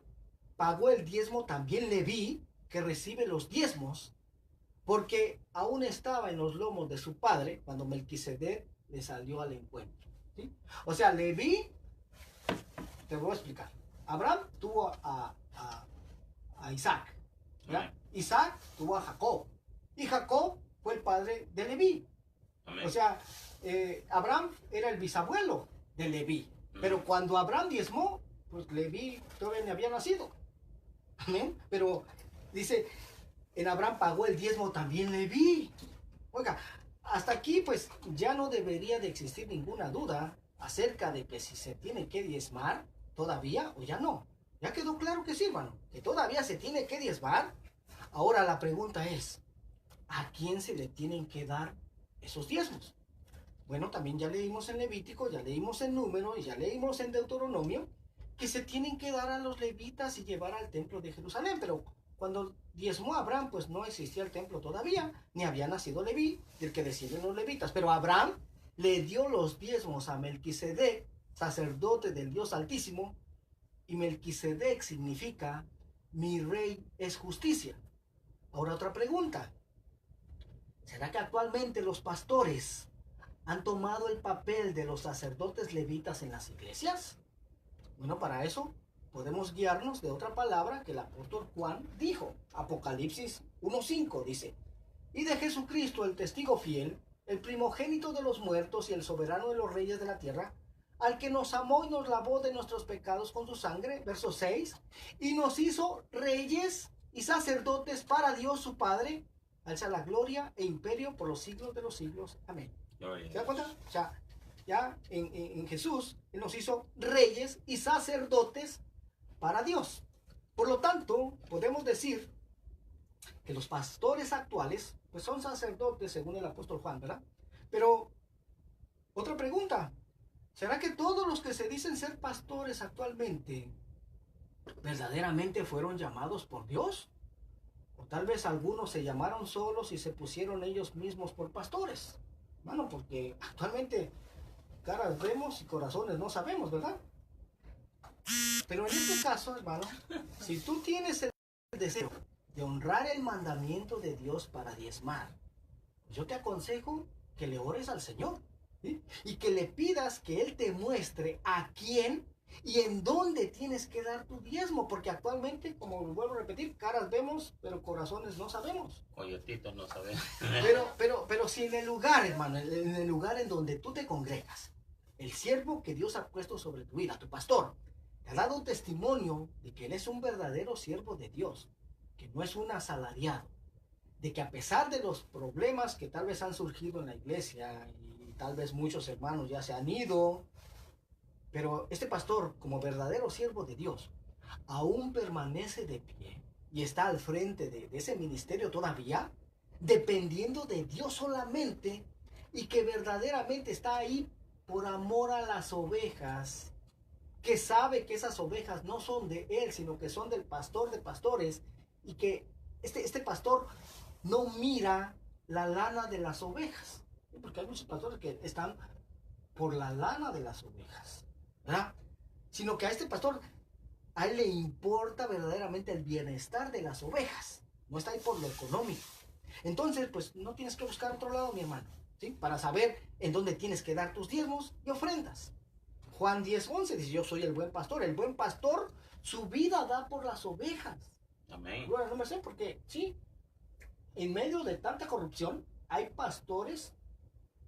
pagó el diezmo también Leví, que recibe los diezmos, porque aún estaba en los lomos de su padre cuando Melquisedec le salió al encuentro, ¿sí? O sea, Leví, te voy a explicar. Abraham tuvo a Isaac, ¿verdad? Amén. Isaac tuvo a Jacob, y Jacob fue el padre de Leví. Amén. O sea, Abraham era el bisabuelo de Leví, pero cuando Abraham diezmó, pues Leví todavía no había nacido. Amén. Pero dice, en Abraham pagó el diezmo también Leví. Oiga, hasta aquí pues ya no debería de existir ninguna duda acerca de que si se tiene que diezmar todavía o ya no. Ya quedó claro que sí, hermano, que todavía se tiene que diezmar. Ahora la pregunta es, ¿a quién se le tienen que dar esos diezmos? Bueno, también ya leímos en Levítico, ya leímos en Número y ya leímos en Deuteronomio que se tienen que dar a los levitas y llevar al templo de Jerusalén, pero cuando diezmó Abraham, pues no existía el templo todavía, ni había nacido Leví, del que descienden los levitas, pero Abraham le dio los diezmos a Melquisedec, sacerdote del Dios Altísimo, y Melquisedec significa mi rey es justicia. Ahora otra pregunta, ¿será que actualmente los pastores han tomado el papel de los sacerdotes levitas en las iglesias? Bueno, para eso podemos guiarnos de otra palabra que el apóstol Juan dijo. Apocalipsis 1:5 dice, y de Jesucristo, el testigo fiel, el primogénito de los muertos y el soberano de los reyes de la tierra, al que nos amó y nos lavó de nuestros pecados con su sangre, verso 6, y nos hizo reyes y sacerdotes para Dios su Padre, alza la gloria e imperio por los siglos de los siglos. Amén. Gloria a ¿Se da Dios. cuenta? O sea, ya en Jesús, Él nos hizo reyes y sacerdotes para Dios. Por lo tanto, podemos decir que los pastores actuales, pues son sacerdotes según el apóstol Juan, ¿verdad? Pero, otra pregunta, ¿será que todos los que se dicen ser pastores actualmente verdaderamente fueron llamados por Dios? O tal vez algunos se llamaron solos y se pusieron ellos mismos por pastores. Bueno, porque actualmente caras vemos y corazones no sabemos, ¿verdad? Pero en este caso, hermano, si tú tienes el deseo de honrar el mandamiento de Dios para diezmar, yo te aconsejo que le ores al Señor, ¿sí? Y que le pidas que Él te muestre a quién y en dónde tienes que dar tu diezmo, porque actualmente, como vuelvo a repetir, caras vemos, pero corazones no sabemos. Coyotitos no sabemos. Pero si en el lugar, hermano, en el lugar en donde tú te congregas, el siervo que Dios ha puesto sobre tu vida, tu pastor, te ha dado un testimonio de que él es un verdadero siervo de Dios, que no es un asalariado, de que a pesar de los problemas que tal vez han surgido en la iglesia y tal vez muchos hermanos ya se han ido, pero este pastor, como verdadero siervo de Dios, aún permanece de pie y está al frente de ese ministerio todavía, dependiendo de Dios solamente, y que verdaderamente está ahí por amor a las ovejas, que sabe que esas ovejas no son de él, sino que son del pastor de pastores, y que este pastor no mira la lana de las ovejas, porque hay muchos pastores que están por la lana de las ovejas, ¿verdad? Sino que a este pastor, a él le importa verdaderamente el bienestar de las ovejas, no está ahí por lo económico. Entonces, pues no tienes que buscar otro lado, mi hermano, ¿sí? Para saber en dónde tienes que dar tus diezmos y ofrendas. Juan 10:11 dice, yo soy el buen pastor. El buen pastor su vida da por las ovejas. Amén. Bueno, no me sé, porque sí, en medio de tanta corrupción, hay pastores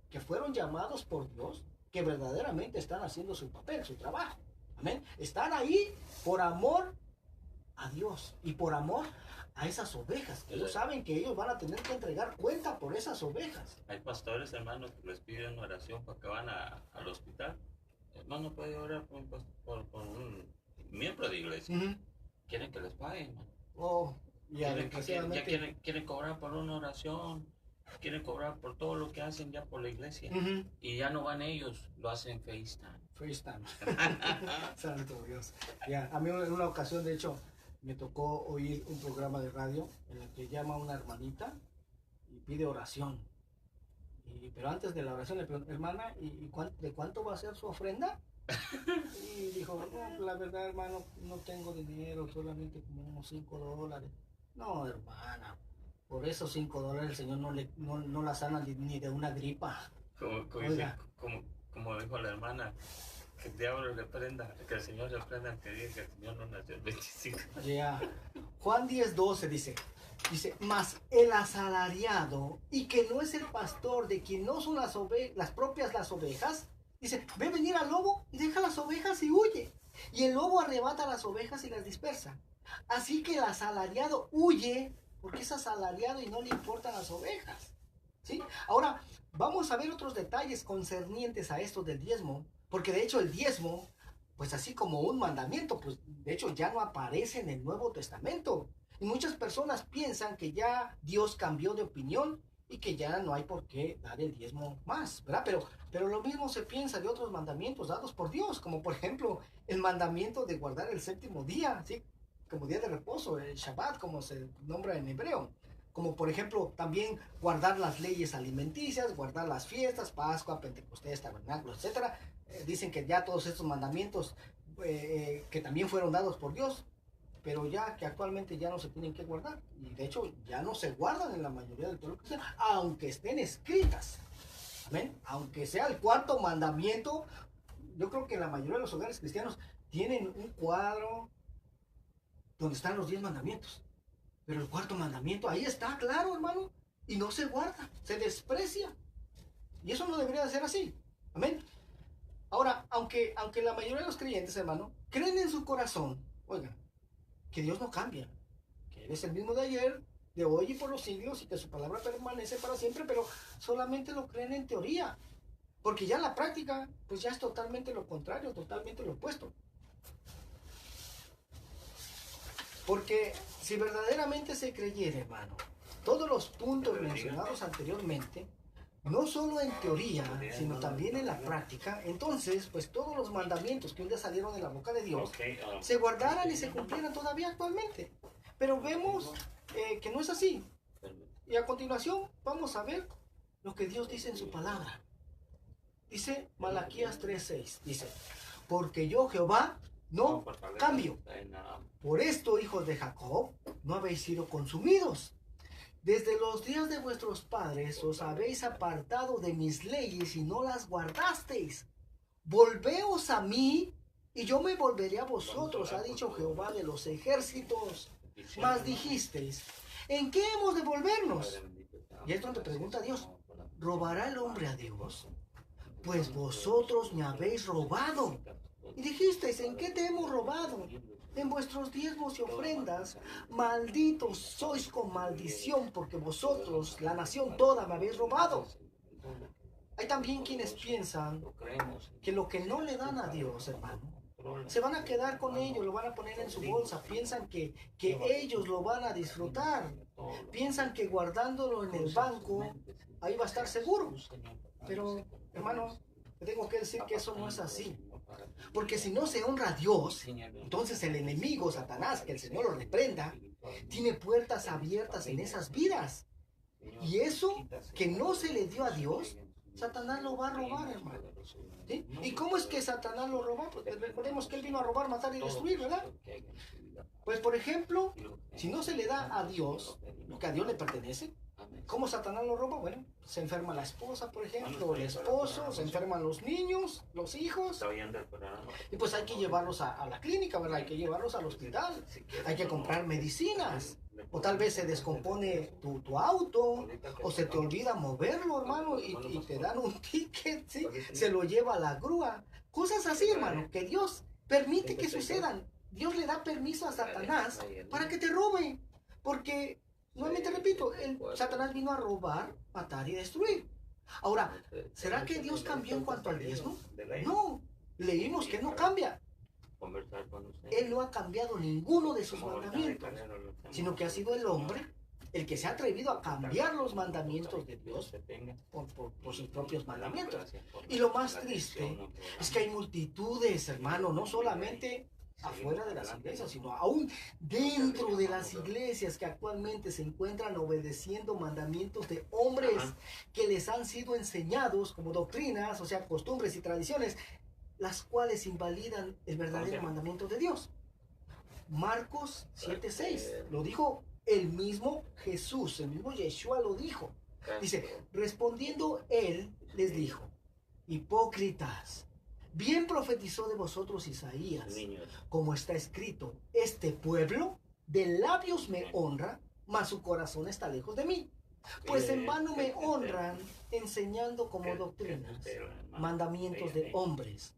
que fueron llamados por Dios, que verdaderamente están haciendo su papel, su trabajo. Amén. Están ahí por amor a Dios y por amor a esas ovejas, que ellos saben que ellos van a tener que entregar cuenta por esas ovejas. Hay pastores, hermanos, que les piden oración para que van al hospital. Hermano, puede orar por un miembro de iglesia. Quieren que les paguen, hermano. Oh, ya, quieren cobrar por una oración, quieren cobrar por todo lo que hacen ya por la iglesia. Y ya no van ellos, lo hacen FaceTime. FaceTime. Santo Dios. Ya, a mí en una ocasión, de hecho, me tocó oír un programa de radio en el que llama una hermanita y pide oración. Pero antes de la oración le pregunto, hermana, ¿de cuánto va a ser su ofrenda? Y dijo, no, la verdad, hermano, no tengo dinero, solamente como unos $5. No, hermana, por esos $5 el Señor no la sana ni de una gripa. Como dijo la hermana, Que el diablo reprenda, que el Señor reprenda al que diga que el Señor no nació el 25. Yeah. Juan 10:12 dice, mas el asalariado y que no es el pastor de quien no son las propias las ovejas, dice, ve venir al lobo y deja las ovejas y huye. Y el lobo arrebata las ovejas y las dispersa. Así que el asalariado huye porque es asalariado y no le importan las ovejas. ¿Sí? Ahora, vamos a ver otros detalles concernientes a esto del diezmo, porque de hecho el diezmo, pues así como un mandamiento, pues de hecho ya no aparece en el Nuevo Testamento. Y muchas personas piensan que ya Dios cambió de opinión y que ya no hay por qué dar el diezmo más, ¿verdad? Pero lo mismo se piensa de otros mandamientos dados por Dios, como por ejemplo el mandamiento de guardar el séptimo día, ¿sí? Como día de reposo, el Shabbat, como se nombra en hebreo. Como por ejemplo también guardar las leyes alimenticias, guardar las fiestas, Pascua, Pentecostés, Tabernáculo, etc. Dicen que ya todos estos mandamientos que también fueron dados por Dios, pero ya que actualmente ya no se tienen que guardar. Y de hecho ya no se guardan en la mayoría del pueblo cristiano, aunque estén escritas. ¿Amén? Aunque sea el cuarto mandamiento, yo creo que la mayoría de los hogares cristianos tienen un cuadro donde están los 10 mandamientos. Pero el cuarto mandamiento, ahí está, claro, hermano, y no se guarda, se desprecia. Y eso no debería de ser así. Amén. Ahora, aunque la mayoría de los creyentes, hermano, creen en su corazón, oigan, que Dios no cambia, que Él es el mismo de ayer, de hoy y por los siglos, y que su palabra permanece para siempre, pero solamente lo creen en teoría. Porque ya en la práctica, pues ya es totalmente lo contrario, totalmente lo opuesto. Porque si verdaderamente se creyera, hermano, todos los puntos mencionados anteriormente, no solo en teoría, sino también en la práctica, entonces, pues todos los mandamientos que un día salieron de la boca de Dios, se guardaran y se cumplieran todavía actualmente. Pero vemos que no es así. Y a continuación vamos a ver lo que Dios dice en su palabra. Dice Malaquías 3:6, dice, porque yo Jehová no cambio. Por esto, hijos de Jacob, no habéis sido consumidos. Desde los días de vuestros padres os habéis apartado de mis leyes y no las guardasteis. Volveos a mí y yo me volveré a vosotros, ha dicho Jehová de los ejércitos. Mas dijisteis, ¿en qué hemos de volvernos? Y es donde pregunta Dios, ¿robará el hombre a Dios? Pues vosotros me habéis robado. Y dijisteis, ¿en qué te hemos robado? En vuestros diezmos y ofrendas, malditos sois con maldición, porque vosotros, la nación toda, me habéis robado. Hay también quienes piensan que lo que no le dan a Dios, hermano, se van a quedar con ello, lo van a poner en su bolsa, piensan que ellos lo van a disfrutar, piensan que guardándolo en el banco, ahí va a estar seguro. Pero, hermano, tengo que decir que eso no es así. Porque si no se honra a Dios, entonces el enemigo, Satanás, que el Señor lo reprenda, tiene puertas abiertas en esas vidas. Y eso que no se le dio a Dios, Satanás lo va a robar, hermano. ¿Sí? ¿Y cómo es que Satanás lo roba? Pues recordemos que él vino a robar, matar y destruir, ¿verdad? Pues por ejemplo, si no se le da a Dios lo que a Dios le pertenece, ¿cómo Satanás lo roba? Bueno, se enferma la esposa, por ejemplo, el esposo, se enferman los niños, los hijos, y pues hay que llevarlos a la clínica, ¿verdad? Hay que llevarlos al hospital, hay que comprar medicinas, o tal vez se descompone tu auto, o se te olvida moverlo, hermano, y te dan un ticket, ¿sí? Se lo lleva a la grúa, cosas así, hermano, que Dios permite que sucedan. Dios le da permiso a Satanás para que te robe, porque nuevamente repito, Satanás vino a robar, matar y destruir. Ahora, ¿será que Dios cambió en cuanto al diezmo? No, leímos que no cambia. Él no ha cambiado ninguno de sus mandamientos, sino que ha sido el hombre el que se ha atrevido a cambiar los mandamientos de Dios por sus propios mandamientos. Y lo más triste es que hay multitudes, hermano, no solamente afuera de las iglesias, sino aún dentro de las iglesias que actualmente se encuentran obedeciendo mandamientos de hombres que les han sido enseñados como doctrinas, o sea, costumbres y tradiciones, las cuales invalidan el verdadero mandamiento de Dios. Marcos 7:6, lo dijo el mismo Jesús, el mismo Yeshua lo dijo. Dice, respondiendo él, les dijo, hipócritas, Bien profetizó de vosotros Isaías, como está escrito, este pueblo de labios me honra, mas su corazón está lejos de mí. Pues en vano me honran, enseñando como doctrinas mandamientos de hombres,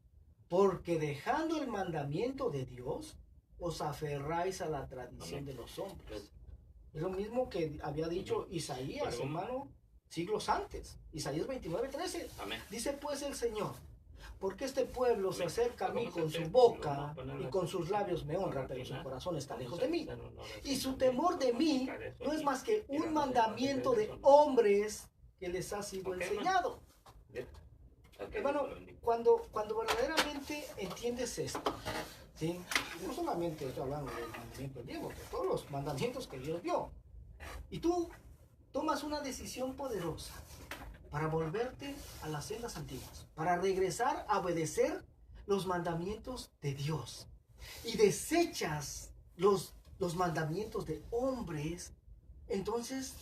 porque dejando el mandamiento de Dios, os aferráis a la tradición de los hombres. Es lo mismo que había dicho Isaías, hermano, siglos antes. Isaías 29:13. Dice pues el Señor, porque este pueblo se acerca a mí con su boca y con sus labios me honra, pero su corazón está lejos de mí. Y su temor de mí no es más que un mandamiento de hombres que les ha sido enseñado. Hermano, cuando verdaderamente entiendes esto, ¿sí? No solamente estoy hablando del mandamiento de Dios, de todos los mandamientos que Dios dio, y tú tomas una decisión poderosa para volverte a las sendas antiguas, para regresar a obedecer los mandamientos de Dios, y desechas los mandamientos de hombres, entonces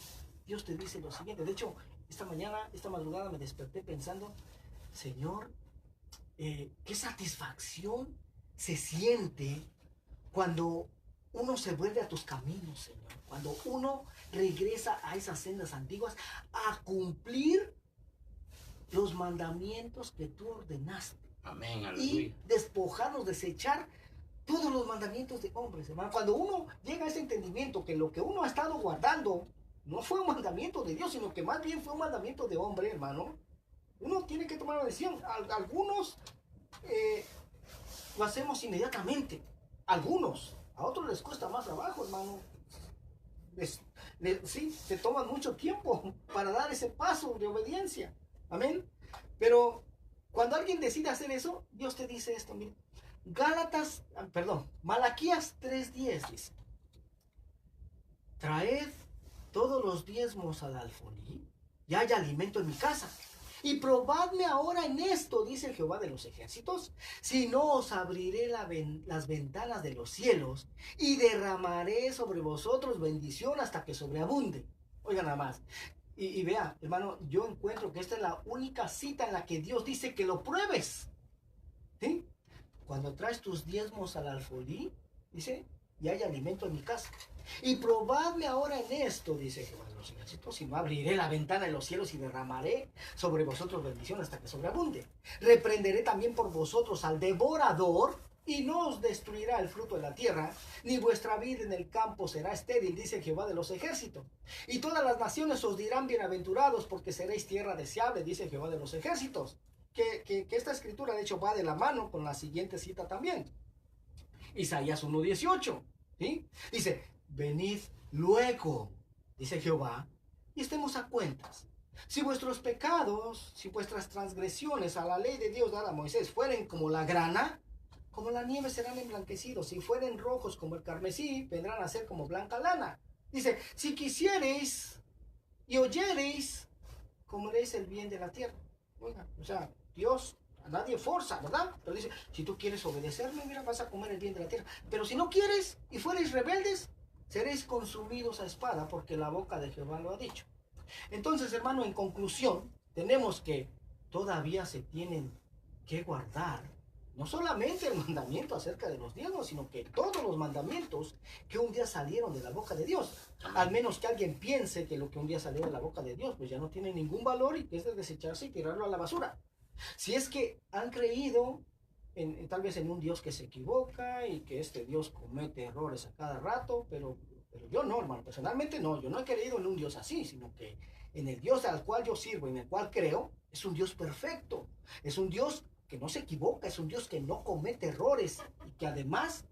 Dios te dice lo siguiente. De hecho, esta madrugada me desperté pensando, Señor, qué satisfacción se siente cuando uno se vuelve a tus caminos, Señor. Cuando uno regresa a esas sendas antiguas a cumplir los mandamientos que tú ordenaste. Amén, y despojarnos, desechar todos los mandamientos de hombres, hermano. Cuando uno llega a ese entendimiento que lo que uno ha estado guardando no fue un mandamiento de Dios, sino que más bien fue un mandamiento de hombre, hermano, uno tiene que tomar una decisión. Algunos lo hacemos inmediatamente. Algunos, a otros les cuesta más trabajo, hermano. Sí, se toman mucho tiempo para dar ese paso de obediencia. Amén. Pero cuando alguien decide hacer eso, Dios te dice esto, mire. Malaquías 3:10 dice: traed todos los diezmos al alfolí y haya alimento en mi casa. Y probadme ahora en esto, dice Jehová de los ejércitos, si no os abriré las ventanas de los cielos y derramaré sobre vosotros bendición hasta que sobreabunde. Oiga nada más. Y vea, hermano, yo encuentro que esta es la única cita en la que Dios dice que lo pruebes. ¿Sí? Cuando traes tus diezmos al alfolí, dice, y hay alimento en mi casa. Y probadme ahora en esto, dice Jehová de los ejércitos, si no abriré la ventana de los cielos y derramaré sobre vosotros bendición hasta que sobreabunde. Reprenderé también por vosotros al devorador, y no os destruirá el fruto de la tierra, ni vuestra vid en el campo será estéril, dice Jehová de los ejércitos. Y todas las naciones os dirán bienaventurados, porque seréis tierra deseable, dice Jehová de los ejércitos. Que esta escritura de hecho va de la mano con la siguiente cita también. Isaías 1:18, ¿sí? Dice, venid luego, dice Jehová, y estemos a cuentas. Si vuestros pecados, si vuestras transgresiones a la ley de Dios dada a Moisés fueren como la grana, como la nieve serán emblanquecidos. Si fueren rojos como el carmesí, vendrán a ser como blanca lana. Dice, si quisiereis y oyereis, comeréis el bien de la tierra. Oiga, o sea, Dios a nadie forza, ¿verdad? Pero dice, si tú quieres obedecerme, mira, vas a comer el bien de la tierra. Pero si no quieres y fuereis rebeldes, seréis consumidos a espada, porque la boca de Jehová lo ha dicho. Entonces, hermano, en conclusión, tenemos que todavía se tienen que guardar no solamente el mandamiento acerca de los diezmos, sino que todos los mandamientos que un día salieron de la boca de Dios. Amén. Al menos que alguien piense que lo que un día salió de la boca de Dios, pues ya no tiene ningún valor y que es de desecharse y tirarlo a la basura. Si es que han creído tal vez en un Dios que se equivoca y que este Dios comete errores a cada rato, pero yo no, hermano, personalmente no, yo no he creído en un Dios así, sino que en el Dios al cual yo sirvo, en el cual creo, es un Dios perfecto, es un Dios que no se equivoca, es un Dios que no comete errores y que además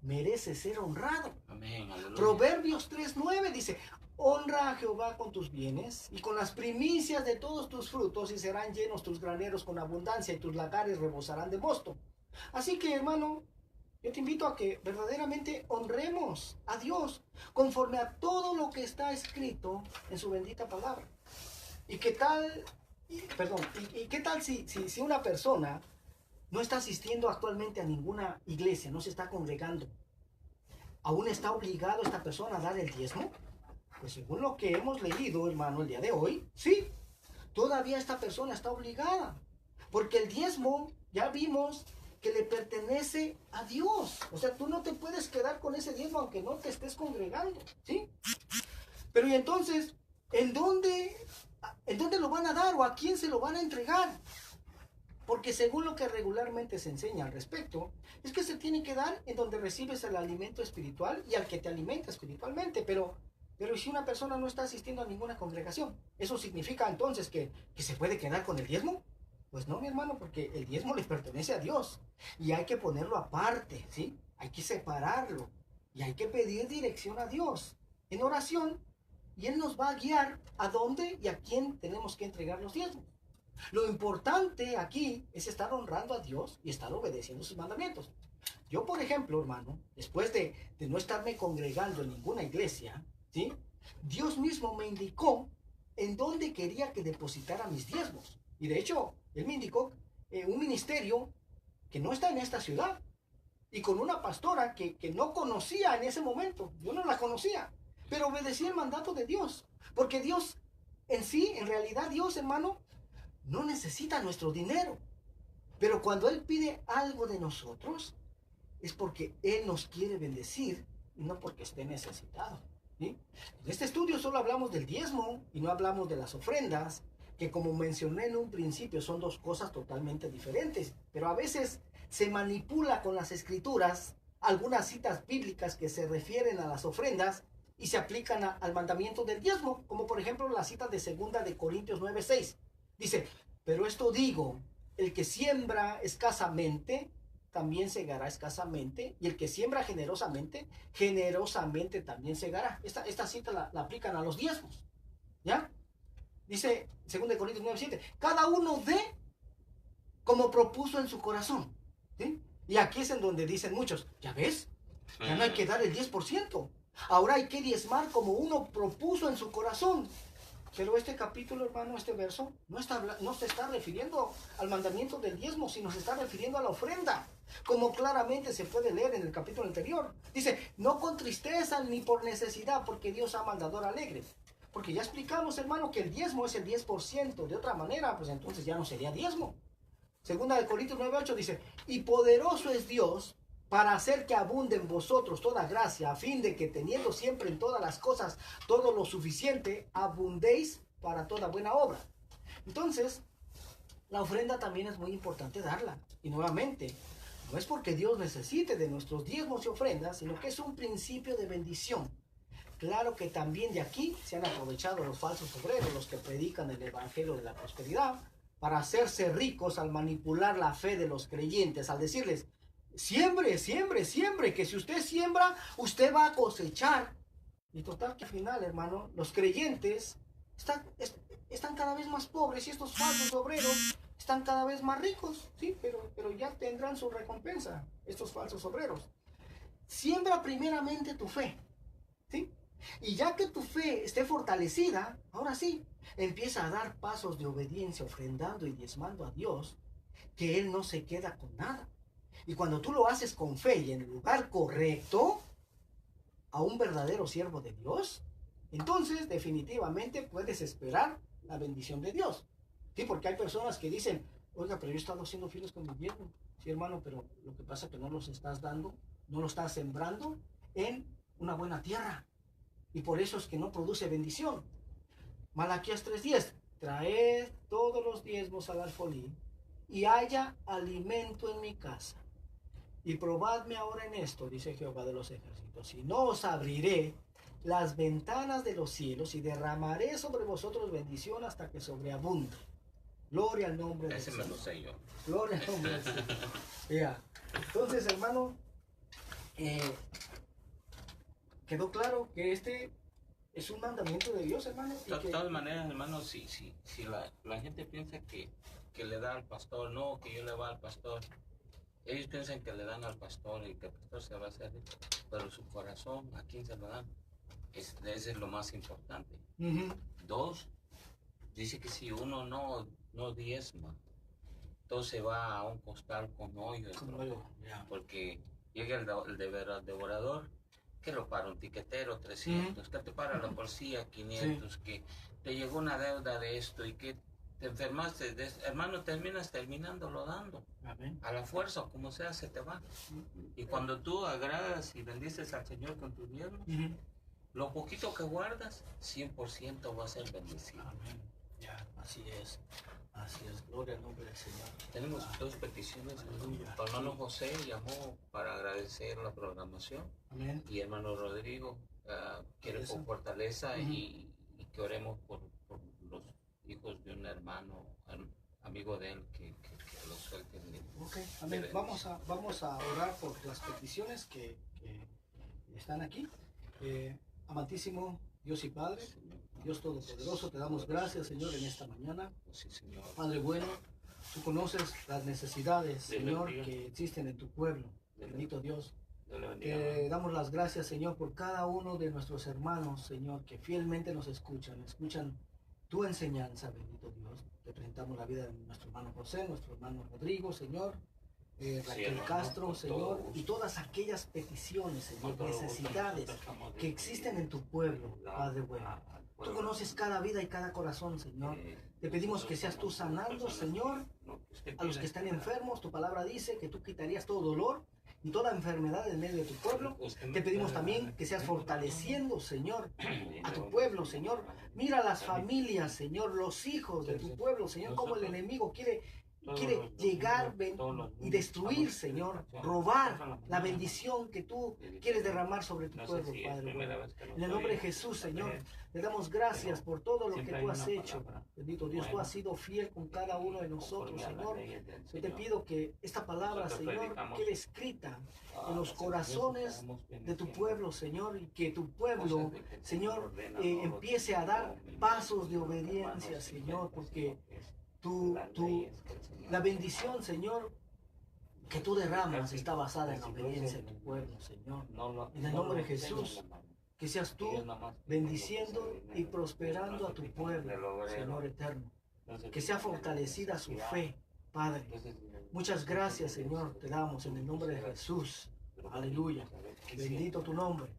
merece ser honrado. Amén, Proverbios 3:9 dice, honra a Jehová con tus bienes y con las primicias de todos tus frutos, y serán llenos tus graneros con abundancia y tus lagares rebosarán de mosto. Así que, hermano, yo te invito a que verdaderamente honremos a Dios conforme a todo lo que está escrito en su bendita palabra. ¿Y qué tal? ¿Y qué tal si una persona no está asistiendo actualmente a ninguna iglesia, no se está congregando? ¿Aún está obligado esta persona a dar el diezmo? Pues según lo que hemos leído, hermano, el día de hoy, sí, todavía esta persona está obligada. Porque el diezmo, ya vimos, que le pertenece a Dios. O sea, tú no te puedes quedar con ese diezmo aunque no te estés congregando, ¿sí? Pero y entonces, ¿en dónde lo van a dar o a quién se lo van a entregar? Porque según lo que regularmente se enseña al respecto, es que se tiene que dar en donde recibes el alimento espiritual y al que te alimenta espiritualmente. Pero si una persona no está asistiendo a ninguna congregación, ¿eso significa entonces que se puede quedar con el diezmo? Pues no, mi hermano, porque el diezmo le pertenece a Dios y hay que ponerlo aparte, ¿sí? Hay que separarlo y hay que pedir dirección a Dios en oración y Él nos va a guiar a dónde y a quién tenemos que entregar los diezmos. Lo importante aquí es estar honrando a Dios y estar obedeciendo sus mandamientos. Yo, por ejemplo, hermano, después de no estarme congregando en ninguna iglesia, ¿sí? Dios mismo me indicó en dónde quería que depositara mis diezmos. Y de hecho, Él me indicó un ministerio que no está en esta ciudad y con una pastora que no conocía en ese momento. Yo no la conocía, pero obedecí el mandato de Dios. Porque Dios en sí, en realidad Dios, hermano, no necesita nuestro dinero. Pero cuando Él pide algo de nosotros, es porque Él nos quiere bendecir y no porque esté necesitado, ¿sí? En este estudio solo hablamos del diezmo y no hablamos de las ofrendas, que como mencioné en un principio son dos cosas totalmente diferentes, pero a veces se manipula con las escrituras algunas citas bíblicas que se refieren a las ofrendas y se aplican al mandamiento del diezmo, como por ejemplo la cita de 2 de Corintios 9:6. Dice, pero esto digo, el que siembra escasamente, también segará escasamente, y el que siembra generosamente, generosamente también segará. Esta cita la aplican a los diezmos, ¿ya? Dice 2 Corintios 9:7, cada uno dé como propuso en su corazón, ¿sí? Y aquí es en donde dicen muchos, ¿ya ves? Ya no hay que dar el 10%. Ahora hay que diezmar como uno propuso en su corazón. Pero este capítulo, hermano, este verso, no se está refiriendo al mandamiento del diezmo, sino se está refiriendo a la ofrenda, como claramente se puede leer en el capítulo anterior. Dice, no con tristeza ni por necesidad, porque Dios ama al dador alegre. Porque ya explicamos, hermano, que el diezmo es el 10%. De otra manera, pues entonces ya no sería diezmo. 2 Corintios 9:8 dice, y poderoso es Dios para hacer que abunde en vosotros toda gracia, a fin de que teniendo siempre en todas las cosas todo lo suficiente, abundéis para toda buena obra. Entonces, la ofrenda también es muy importante darla. Y nuevamente, no es porque Dios necesite de nuestros diezmos y ofrendas, sino que es un principio de bendición. Claro que también de aquí se han aprovechado los falsos obreros, los que predican el evangelio de la prosperidad, para hacerse ricos al manipular la fe de los creyentes, al decirles, siembre, siembre, siembre, que si usted siembra, usted va a cosechar. Y total que al final, hermano, los creyentes están cada vez más pobres y estos falsos obreros están cada vez más ricos, ¿sí? Pero ya tendrán su recompensa, estos falsos obreros. Siembra primeramente tu fe, ¿sí? Y ya que tu fe esté fortalecida, ahora sí, empieza a dar pasos de obediencia, ofrendando y diezmando a Dios, que Él no se queda con nada. Y cuando tú lo haces con fe y en el lugar correcto, a un verdadero siervo de Dios, entonces definitivamente puedes esperar la bendición de Dios. Sí, porque hay personas que dicen, oiga, pero yo he estado siendo fieles con mi diezmo. Sí, hermano, pero lo que pasa es que no los estás dando, no lo estás sembrando en una buena tierra. Y por eso es que no produce bendición. Malaquías 3:10, traed todos los diezmos al alfolí y haya alimento en mi casa. Y probadme ahora en esto, dice Jehová de los ejércitos, y no os abriré las ventanas de los cielos y derramaré sobre vosotros bendición hasta que sobreabunde. Gloria al nombre del Señor. Ese me lo sé yo. Gloria al nombre del Señor. Yeah. Entonces, hermano, quedó claro que este es un mandamiento de Dios, hermano. De todas maneras, hermano, si la gente piensa que le da al pastor, no, que yo le va al pastor. Ellos piensan que le dan al pastor y que el pastor se va a hacer rico, pero su corazón, ¿a quién se lo dan? Ese es lo más importante. Dos, dice que si uno no diezma, entonces va a un costal con hoyo, porque llega el devorador, que lo para un tiquetero 300, que te para la policía 500, que te llegó una deuda de esto y que te enfermaste, hermano, terminas terminándolo dando. Amén. A la fuerza, como sea, se te va. Y cuando tú agradas y bendices al Señor con tus diezmos, lo poquito que guardas, 100% va a ser bendecido. Amén. Ya, así es. Así es. Gloria al nombre del Señor. Tenemos dos peticiones. Aleluya. Tu hermano José llamó para agradecer la programación. Amén. Y hermano Rodrigo quiere por fortaleza y que oremos por los hijos de un hermano, amigo de él, que lo suelte. Ok, amén. Vamos a orar por las peticiones que están aquí. Amantísimo Dios y Padre, Dios Todopoderoso, te damos gracias, Señor, en esta mañana. Sí, Señor. Padre bueno, tú conoces las necesidades, Señor, que existen en tu pueblo. Bendito Dios. Te damos las gracias, Señor, por cada uno de nuestros hermanos, Señor, que fielmente nos escuchan tu enseñanza, bendito Dios. Te presentamos la vida de nuestro hermano José, nuestro hermano Rodrigo, Señor, Raquel Castro, Señor, y todas aquellas peticiones, Señor, necesidades que existen en tu pueblo, Padre bueno. Tú conoces cada vida y cada corazón, Señor. Te pedimos que seas tú sanando, Señor, a los que están enfermos. Tu palabra dice que tú quitarías todo dolor y toda enfermedad en medio de tu pueblo. Te pedimos también que seas fortaleciendo, Señor, a tu pueblo, Señor. Mira las familias, Señor, los hijos de tu pueblo, Señor, como el enemigo quiere llegar y destruir, Señor, robar la bendición que tú quieres derramar sobre tu pueblo, Padre bueno. En el nombre de Jesús, Señor, le damos gracias por todo lo que tú has hecho. Bendito Dios, tú has sido fiel con cada uno de nosotros, Señor. Yo te pido que esta palabra, Señor, quede escrita en los corazones de tu pueblo, Señor, y que tu pueblo, Señor, empiece a dar pasos de obediencia, Señor, porque la bendición, Señor, que tú derramas está basada en la obediencia de tu pueblo, Señor. En el nombre de Jesús, que seas tú bendiciendo y prosperando a tu pueblo, Señor eterno. Que sea fortalecida su fe, Padre. Muchas gracias, Señor, te damos en el nombre de Jesús. Aleluya. Bendito tu nombre.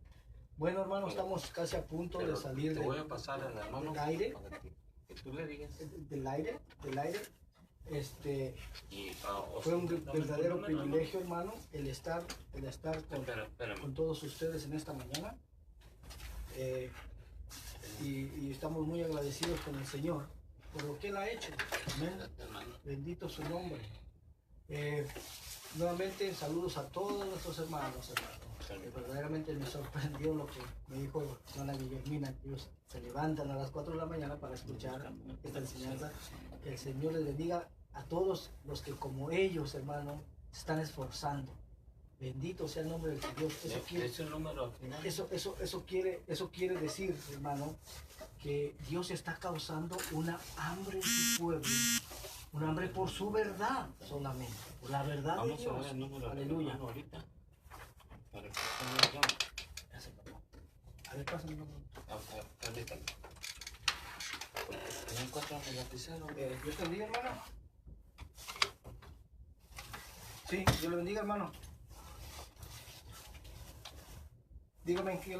Bueno, hermano, estamos casi a punto de salir del aire. Tú le digas. Del aire. Fue un verdadero privilegio, hermano, el estar con todos ustedes en esta mañana. Y estamos muy agradecidos con el Señor por lo que Él ha hecho. Amén. Bendito su nombre. Nuevamente, saludos a todos nuestros hermanos. Verdaderamente me sorprendió lo que me dijo Dona Guillermina, que ellos se levantan a las 4 de la mañana para escuchar esta enseñanza. Que el Señor les bendiga a todos los que como ellos, hermano, se están esforzando. Bendito sea el nombre del Dios. Eso quiere decir, hermano, que Dios está causando una hambre en su pueblo. Un hambre por su verdad solamente, por la verdad de Dios. Aleluya. A ver, pásame el número. Dios te bendiga, hermano. Sí, Dios le bendiga, hermano. Dígame que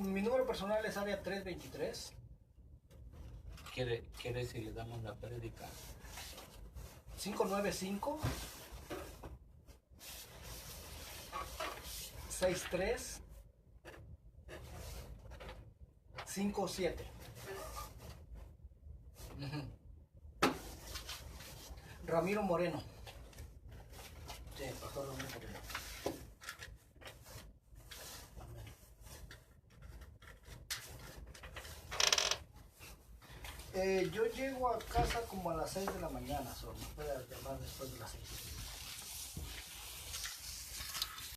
mi número personal es área 323. ¿Quiere si le damos la prédica? 595 63 57. Ramiro Moreno. Sí, pastor Ramiro Moreno. Yo llego a casa como a las 6 de la mañana, solo me puede llamar después de las 6.